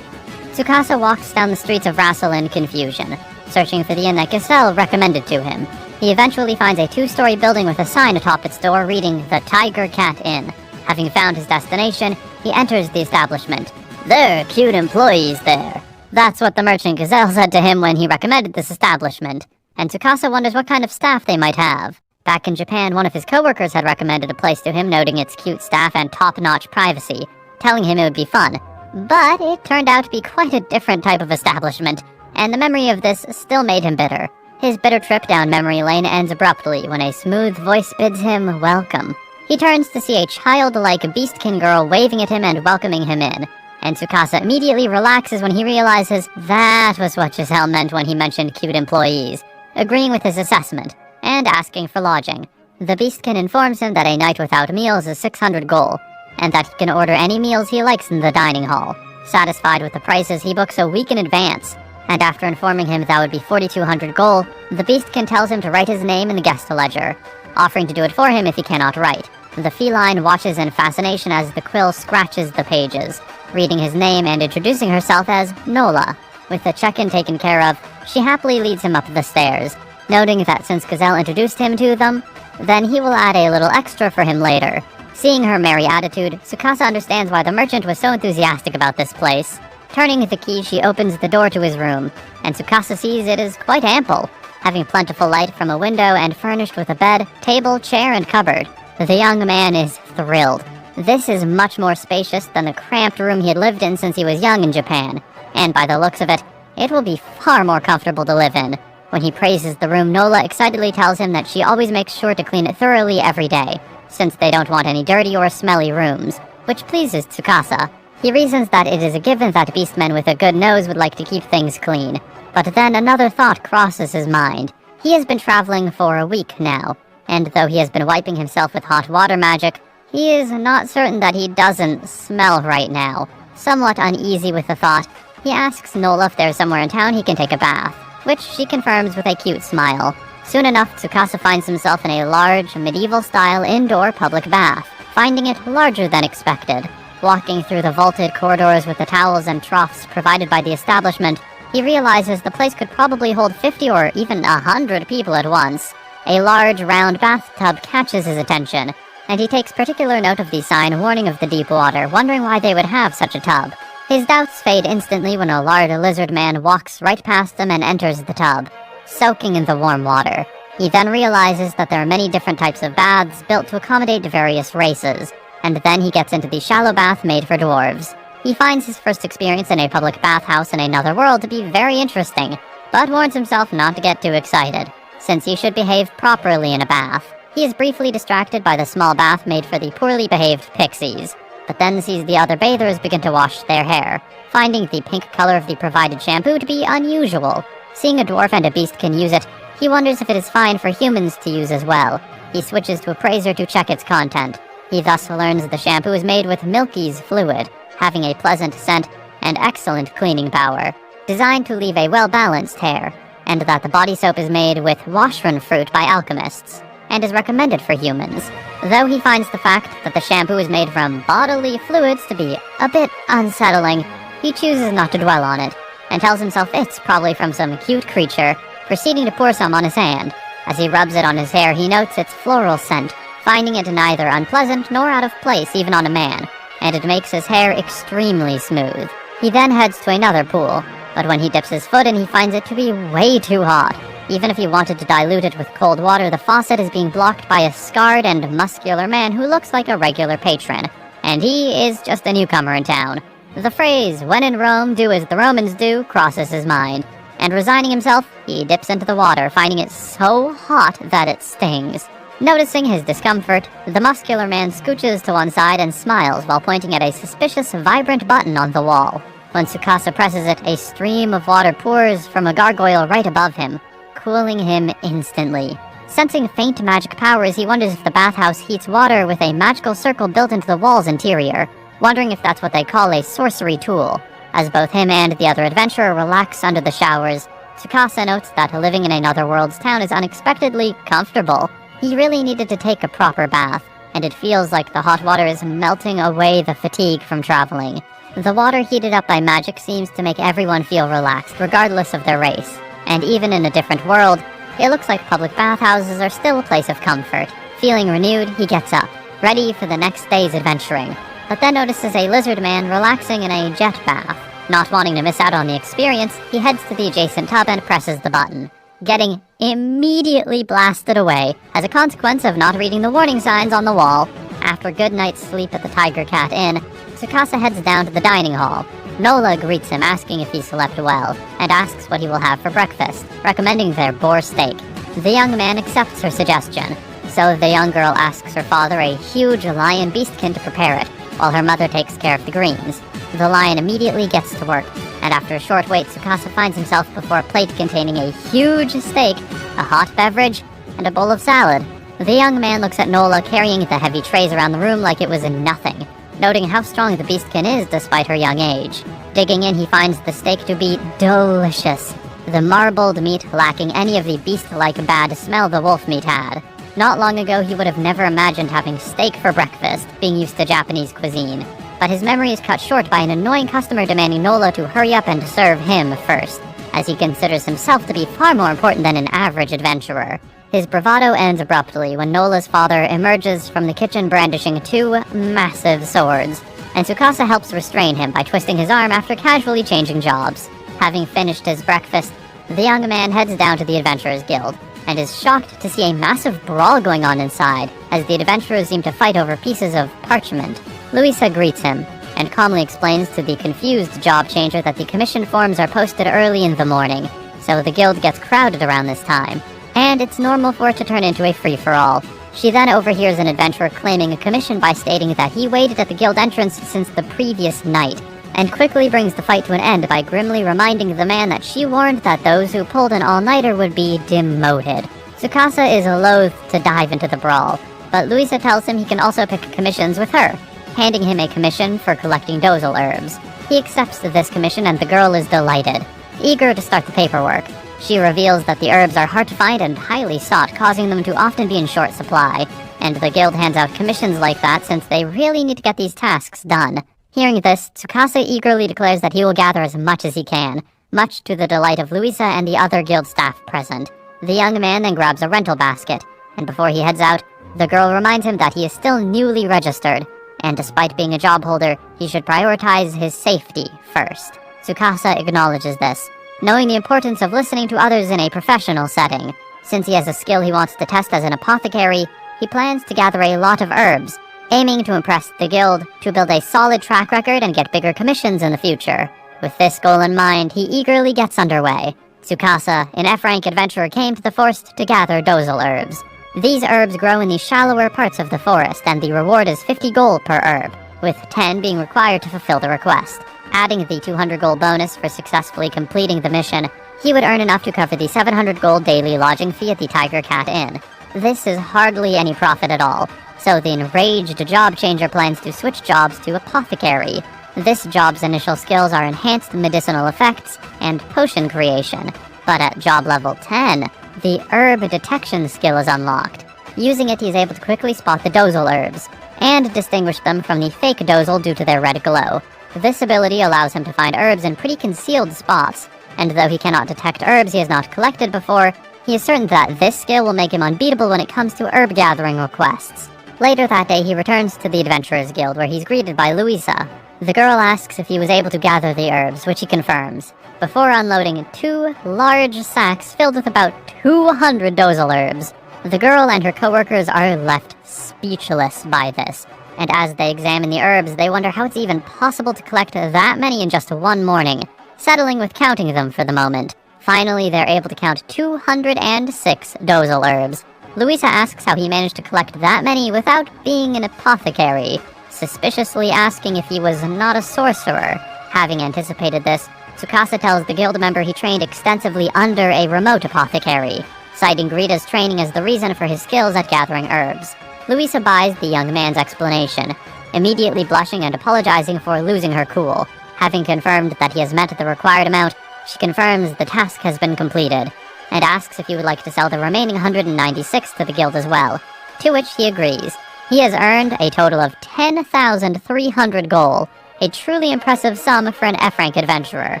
Tsukasa walks down the streets of Wrestle in confusion, searching for the inn that Giselle recommended to him. He eventually finds a 2-story building with a sign atop its door reading The Tiger Cat Inn. Having found his destination, he enters the establishment. "There are cute employees there." That's what the merchant Giselle said to him when he recommended this establishment, and Tsukasa wonders what kind of staff they might have. Back in Japan, one of his coworkers had recommended a place to him, noting its cute staff and top-notch privacy, telling him it would be fun. But it turned out to be quite a different type of establishment, and the memory of this still made him bitter. His bitter trip down memory lane ends abruptly when a smooth voice bids him welcome. He turns to see a childlike beastkin girl waving at him and welcoming him in, and Tsukasa immediately relaxes when he realizes that was what Giselle meant when he mentioned cute employees, agreeing with his assessment, and asking for lodging. The beastkin informs him that a night without meals is 600 gold, and that he can order any meals he likes in the dining hall. Satisfied with the prices, he books a week in advance, and after informing him that would be 4,200 gold, the beastkin tells him to write his name in the guest ledger, offering to do it for him if he cannot write. The feline watches in fascination as the quill scratches the pages, reading his name and introducing herself as Nola. With the check-in taken care of, she happily leads him up the stairs, noting that since Giselle introduced him to them, then he will add a little extra for him later. Seeing her merry attitude, Tsukasa understands why the merchant was so enthusiastic about this place. Turning the key, she opens the door to his room, and Tsukasa sees it is quite ample, having plentiful light from a window and furnished with a bed, table, chair, and cupboard. The young man is thrilled. This is much more spacious than the cramped room he had lived in since he was young in Japan, and by the looks of it, it will be far more comfortable to live in. When he praises the room, Nola excitedly tells him that she always makes sure to clean it thoroughly every day, since they don't want any dirty or smelly rooms, which pleases Tsukasa. He reasons that it is a given that beastmen with a good nose would like to keep things clean. But then another thought crosses his mind. He has been traveling for a week now, and though he has been wiping himself with hot water magic, he is not certain that he doesn't smell right now. Somewhat uneasy with the thought, he asks Nola if there's somewhere in town he can take a bath, which she confirms with a cute smile. Soon enough, Tsukasa finds himself in a large, medieval-style indoor public bath, finding it larger than expected. Walking through the vaulted corridors with the towels and troughs provided by the establishment, he realizes the place could probably hold 50 or even 100 people at once. A large, round bathtub catches his attention, and he takes particular note of the sign warning of the deep water, wondering why they would have such a tub. His doubts fade instantly when a large lizard man walks right past him and enters the tub, soaking in the warm water. He then realizes that there are many different types of baths built to accommodate various races, and then he gets into the shallow bath made for dwarves. He finds his first experience in a public bathhouse in another world to be very interesting, but warns himself not to get too excited, since he should behave properly in a bath. He is briefly distracted by the small bath made for the poorly behaved pixies, but then sees the other bathers begin to wash their hair, finding the pink color of the provided shampoo to be unusual. Seeing a dwarf and a beast can use it, he wonders if it is fine for humans to use as well. He switches to a praiser to check its content. He thus learns the shampoo is made with Milky's fluid, having a pleasant scent and excellent cleaning power, designed to leave a well-balanced hair, and that the body soap is made with washroom fruit by alchemists, and is recommended for humans. Though he finds the fact that the shampoo is made from bodily fluids to be a bit unsettling, he chooses not to dwell on it, and tells himself it's probably from some cute creature, proceeding to pour some on his hand. As he rubs it on his hair, he notes its floral scent, finding it neither unpleasant nor out of place even on a man, and it makes his hair extremely smooth. He then heads to another pool, but when he dips his foot in, he finds it to be way too hot. Even if he wanted to dilute it with cold water, the faucet is being blocked by a scarred and muscular man who looks like a regular patron, and he is just a newcomer in town. The phrase, "when in Rome, do as the Romans do," crosses his mind, and resigning himself, he dips into the water, finding it so hot that it stings. Noticing his discomfort, the muscular man scooches to one side and smiles while pointing at a suspicious, vibrant button on the wall. When Tsukasa presses it, a stream of water pours from a gargoyle right above him, cooling him instantly. Sensing faint magic powers, he wonders if the bathhouse heats water with a magical circle built into the wall's interior, wondering if that's what they call a sorcery tool. As both him and the other adventurer relax under the showers, Tsukasa notes that living in another world's town is unexpectedly comfortable. He really needed to take a proper bath, and it feels like the hot water is melting away the fatigue from traveling. The water heated up by magic seems to make everyone feel relaxed, regardless of their race. And even in a different world, it looks like public bathhouses are still a place of comfort. Feeling renewed, he gets up, ready for the next day's adventuring, but then notices a lizard man relaxing in a jet bath. Not wanting to miss out on the experience, he heads to the adjacent tub and presses the button, getting immediately blasted away as a consequence of not reading the warning signs on the wall. After a good night's sleep at the Tiger Cat Inn, Tsukasa heads down to the dining hall. Nola greets him, asking if he slept well, and asks what he will have for breakfast, recommending their boar steak. The young man accepts her suggestion, so the young girl asks her father a huge lion beastkin to prepare it, while her mother takes care of the greens. The lion immediately gets to work, and after a short wait, Tsukasa finds himself before a plate containing a huge steak, a hot beverage, and a bowl of salad. The young man looks at Nola carrying the heavy trays around the room like it was nothing, noting how strong the beastkin is despite her young age. Digging in, he finds the steak to be delicious, the marbled meat lacking any of the beast-like bad smell the wolf meat had. Not long ago, he would have never imagined having steak for breakfast, being used to Japanese cuisine. But his memory is cut short by an annoying customer demanding Nola to hurry up and serve him first, as he considers himself to be far more important than an average adventurer. His bravado ends abruptly when Nola's father emerges from the kitchen brandishing two massive swords, and Tsukasa helps restrain him by twisting his arm after casually changing jobs. Having finished his breakfast, the young man heads down to the Adventurers Guild, and is shocked to see a massive brawl going on inside, as the adventurers seem to fight over pieces of parchment. Louisa greets him, and calmly explains to the confused job changer that the commission forms are posted early in the morning, so the guild gets crowded around this time, and it's normal for it to turn into a free-for-all. She then overhears an adventurer claiming a commission by stating that he waited at the guild entrance since the previous night, and quickly brings the fight to an end by grimly reminding the man that she warned that those who pulled an all-nighter would be demoted. Tsukasa is loath to dive into the brawl, but Louisa tells him he can also pick commissions with her, handing him a commission for collecting dozal herbs. He accepts this commission and the girl is delighted, eager to start the paperwork. She reveals that the herbs are hard to find and highly sought, causing them to often be in short supply, and the guild hands out commissions like that since they really need to get these tasks done. Hearing this, Tsukasa eagerly declares that he will gather as much as he can, much to the delight of Louisa and the other guild staff present. The young man then grabs a rental basket, and before he heads out, the girl reminds him that he is still newly registered, and despite being a job holder, he should prioritize his safety first. Tsukasa acknowledges this, knowing the importance of listening to others in a professional setting. Since he has a skill he wants to test as an apothecary, he plans to gather a lot of herbs, aiming to impress the guild to build a solid track record and get bigger commissions in the future. With this goal in mind, he eagerly gets underway. Tsukasa, an F-rank adventurer, came to the forest to gather dozal herbs. These herbs grow in the shallower parts of the forest, and the reward is 50 gold per herb, with 10 being required to fulfill the request. Adding the 200 gold bonus for successfully completing the mission, he would earn enough to cover the 700 gold daily lodging fee at the Tiger Cat Inn. This is hardly any profit at all, so the enraged job changer plans to switch jobs to apothecary. This job's initial skills are enhanced medicinal effects and potion creation, but at job level 10, the herb detection skill is unlocked. Using it, he's able to quickly spot the dozal herbs, and distinguish them from the fake dozal due to their red glow. This ability allows him to find herbs in pretty concealed spots, and though he cannot detect herbs he has not collected before, he is certain that this skill will make him unbeatable when it comes to herb gathering requests. Later that day, he returns to the Adventurers Guild, where he's greeted by Louisa. The girl asks if he was able to gather the herbs, which he confirms, before unloading 2 large sacks filled with about 200 dozal herbs. The girl and her coworkers are left speechless by this, and as they examine the herbs, they wonder how it's even possible to collect that many in just one morning, settling with counting them for the moment. Finally, they're able to count 206 dozal herbs. Louisa asks how he managed to collect that many without being an apothecary, suspiciously asking if he was not a sorcerer. Having anticipated this, Tsukasa tells the guild member he trained extensively under a remote apothecary, citing Grita's training as the reason for his skills at gathering herbs. Louisa buys the young man's explanation, immediately blushing and apologizing for losing her cool. Having confirmed that he has met the required amount, she confirms the task has been completed, and asks if he would like to sell the remaining 196 to the guild as well, to which he agrees. He has earned a total of 10,300 gold, a truly impressive sum for an F-rank adventurer.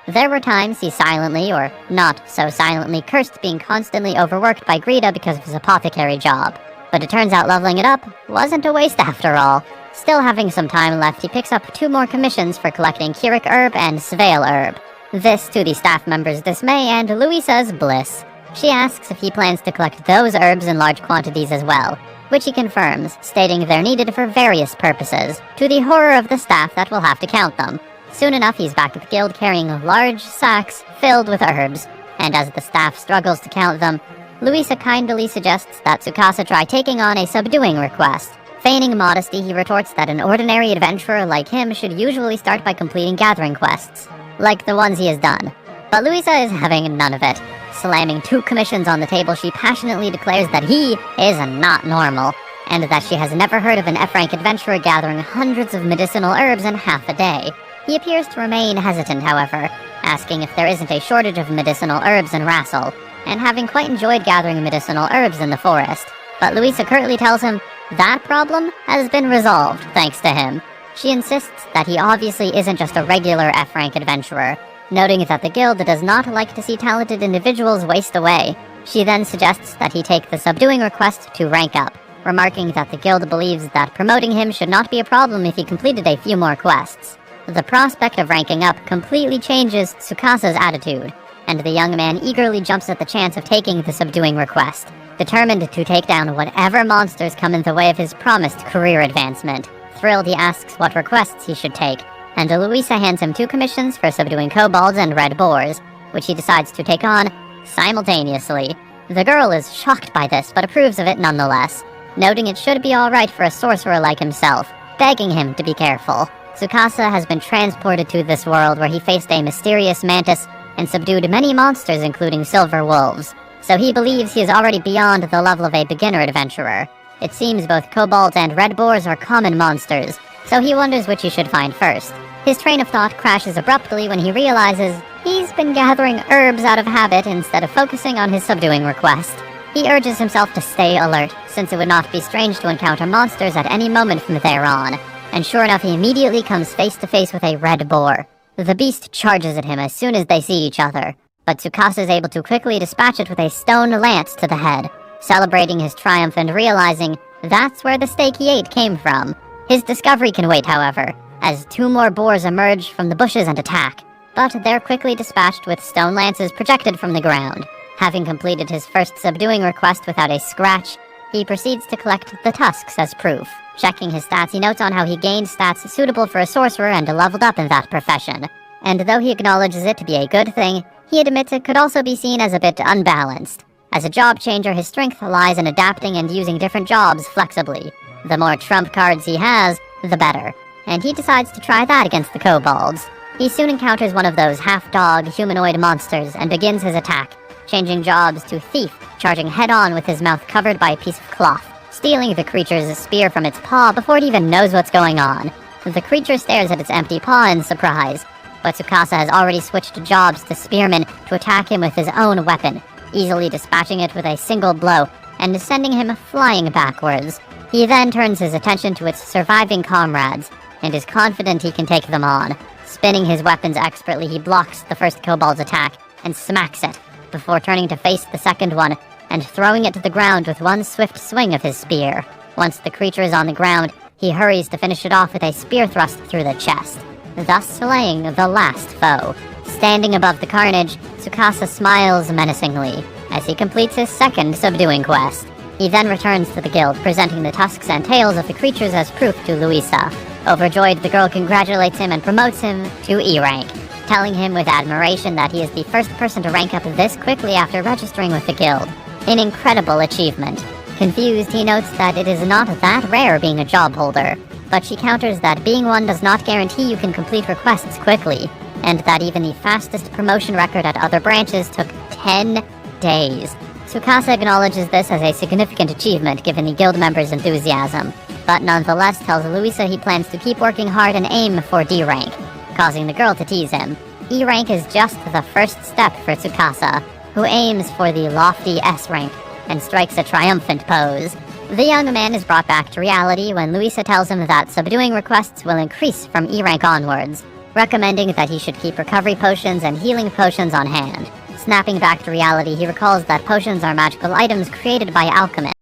There were times he silently, or not so silently, cursed being constantly overworked by Greta because of his apothecary job. But it turns out leveling it up wasn't a waste after all. Still having some time left, he picks up 2 more commissions for collecting Kirik herb and Sveil herb. This to the staff members' dismay and Louisa's bliss. She asks if he plans to collect those herbs in large quantities as well, which he confirms, stating they're needed for various purposes, to the horror of the staff that will have to count them. Soon enough, he's back at the guild carrying large sacks filled with herbs, and as the staff struggles to count them, Louisa kindly suggests that Tsukasa try taking on a subduing request. Feigning modesty, he retorts that an ordinary adventurer like him should usually start by completing gathering quests, like the ones he has done. But Louisa is having none of it. Slamming 2 commissions on the table, she passionately declares that he is not normal, and that she has never heard of an F-rank adventurer gathering hundreds of medicinal herbs in half a day. He appears to remain hesitant, however, asking if there isn't a shortage of medicinal herbs in Rassel, and having quite enjoyed gathering medicinal herbs in the forest. But Louisa curtly tells him that problem has been resolved thanks to him. She insists that he obviously isn't just a regular F-rank adventurer, noting that the guild does not like to see talented individuals waste away. She then suggests that he take the subduing request to rank up, remarking that the guild believes that promoting him should not be a problem if he completed a few more quests. The prospect of ranking up completely changes Tsukasa's attitude, and the young man eagerly jumps at the chance of taking the subduing request, determined to take down whatever monsters come in the way of his promised career advancement. Thrilled, he asks what requests he should take, and Louisa hands him 2 commissions for subduing kobolds and red boars, which he decides to take on simultaneously. The girl is shocked by this, but approves of it nonetheless, noting it should be alright for a sorcerer like himself, begging him to be careful. Tsukasa has been transported to this world where he faced a mysterious mantis and subdued many monsters including silver wolves, so he believes he is already beyond the level of a beginner adventurer. It seems both kobolds and red boars are common monsters, so he wonders which he should find first. His train of thought crashes abruptly when he realizes he's been gathering herbs out of habit instead of focusing on his subduing request. He urges himself to stay alert, since it would not be strange to encounter monsters at any moment from there on. And sure enough, he immediately comes face to face with a red boar. The beast charges at him as soon as they see each other, but Tsukasa is able to quickly dispatch it with a stone lance to the head, celebrating his triumph and realizing that's where the steak he ate came from. His discovery can wait, however, as 2 more boars emerge from the bushes and attack, but they're quickly dispatched with stone lances projected from the ground. Having completed his first subduing request without a scratch, he proceeds to collect the tusks as proof. Checking his stats, he notes on how he gained stats suitable for a sorcerer and leveled up in that profession. And though he acknowledges it to be a good thing, he admits it could also be seen as a bit unbalanced. As a job changer, his strength lies in adapting and using different jobs flexibly. The more trump cards he has, the better. And he decides to try that against the kobolds. He soon encounters one of those half-dog humanoid monsters and begins his attack, changing jobs to thief, charging head-on with his mouth covered by a piece of cloth, stealing the creature's spear from its paw before it even knows what's going on. The creature stares at its empty paw in surprise, but Tsukasa has already switched jobs to spearman to attack him with his own weapon, easily dispatching it with a single blow and sending him flying backwards. He then turns his attention to its surviving comrades, and is confident he can take them on. Spinning his weapons expertly, he blocks the first kobold's attack and smacks it, before turning to face the second one and throwing it to the ground with one swift swing of his spear. Once the creature is on the ground, he hurries to finish it off with a spear thrust through the chest, thus slaying the last foe. Standing above the carnage, Tsukasa smiles menacingly as he completes his second subduing quest. He then returns to the guild, presenting the tusks and tails of the creatures as proof to Louisa. Overjoyed, the girl congratulates him and promotes him to E rank, telling him with admiration that he is the first person to rank up this quickly after registering with the guild. An incredible achievement. Confused, he notes that it is not that rare being a job holder, but she counters that being one does not guarantee you can complete requests quickly, and that even the fastest promotion record at other branches took 10 days. Tsukasa acknowledges this as a significant achievement given the guild members' enthusiasm, but nonetheless tells Louisa he plans to keep working hard and aim for D rank, causing the girl to tease him. E rank is just the first step for Tsukasa, who aims for the lofty S rank and strikes a triumphant pose. The young man is brought back to reality when Louisa tells him that subduing requests will increase from E rank onwards, recommending that he should keep recovery potions and healing potions on hand. Snapping back to reality, he recalls that potions are magical items created by alchemists.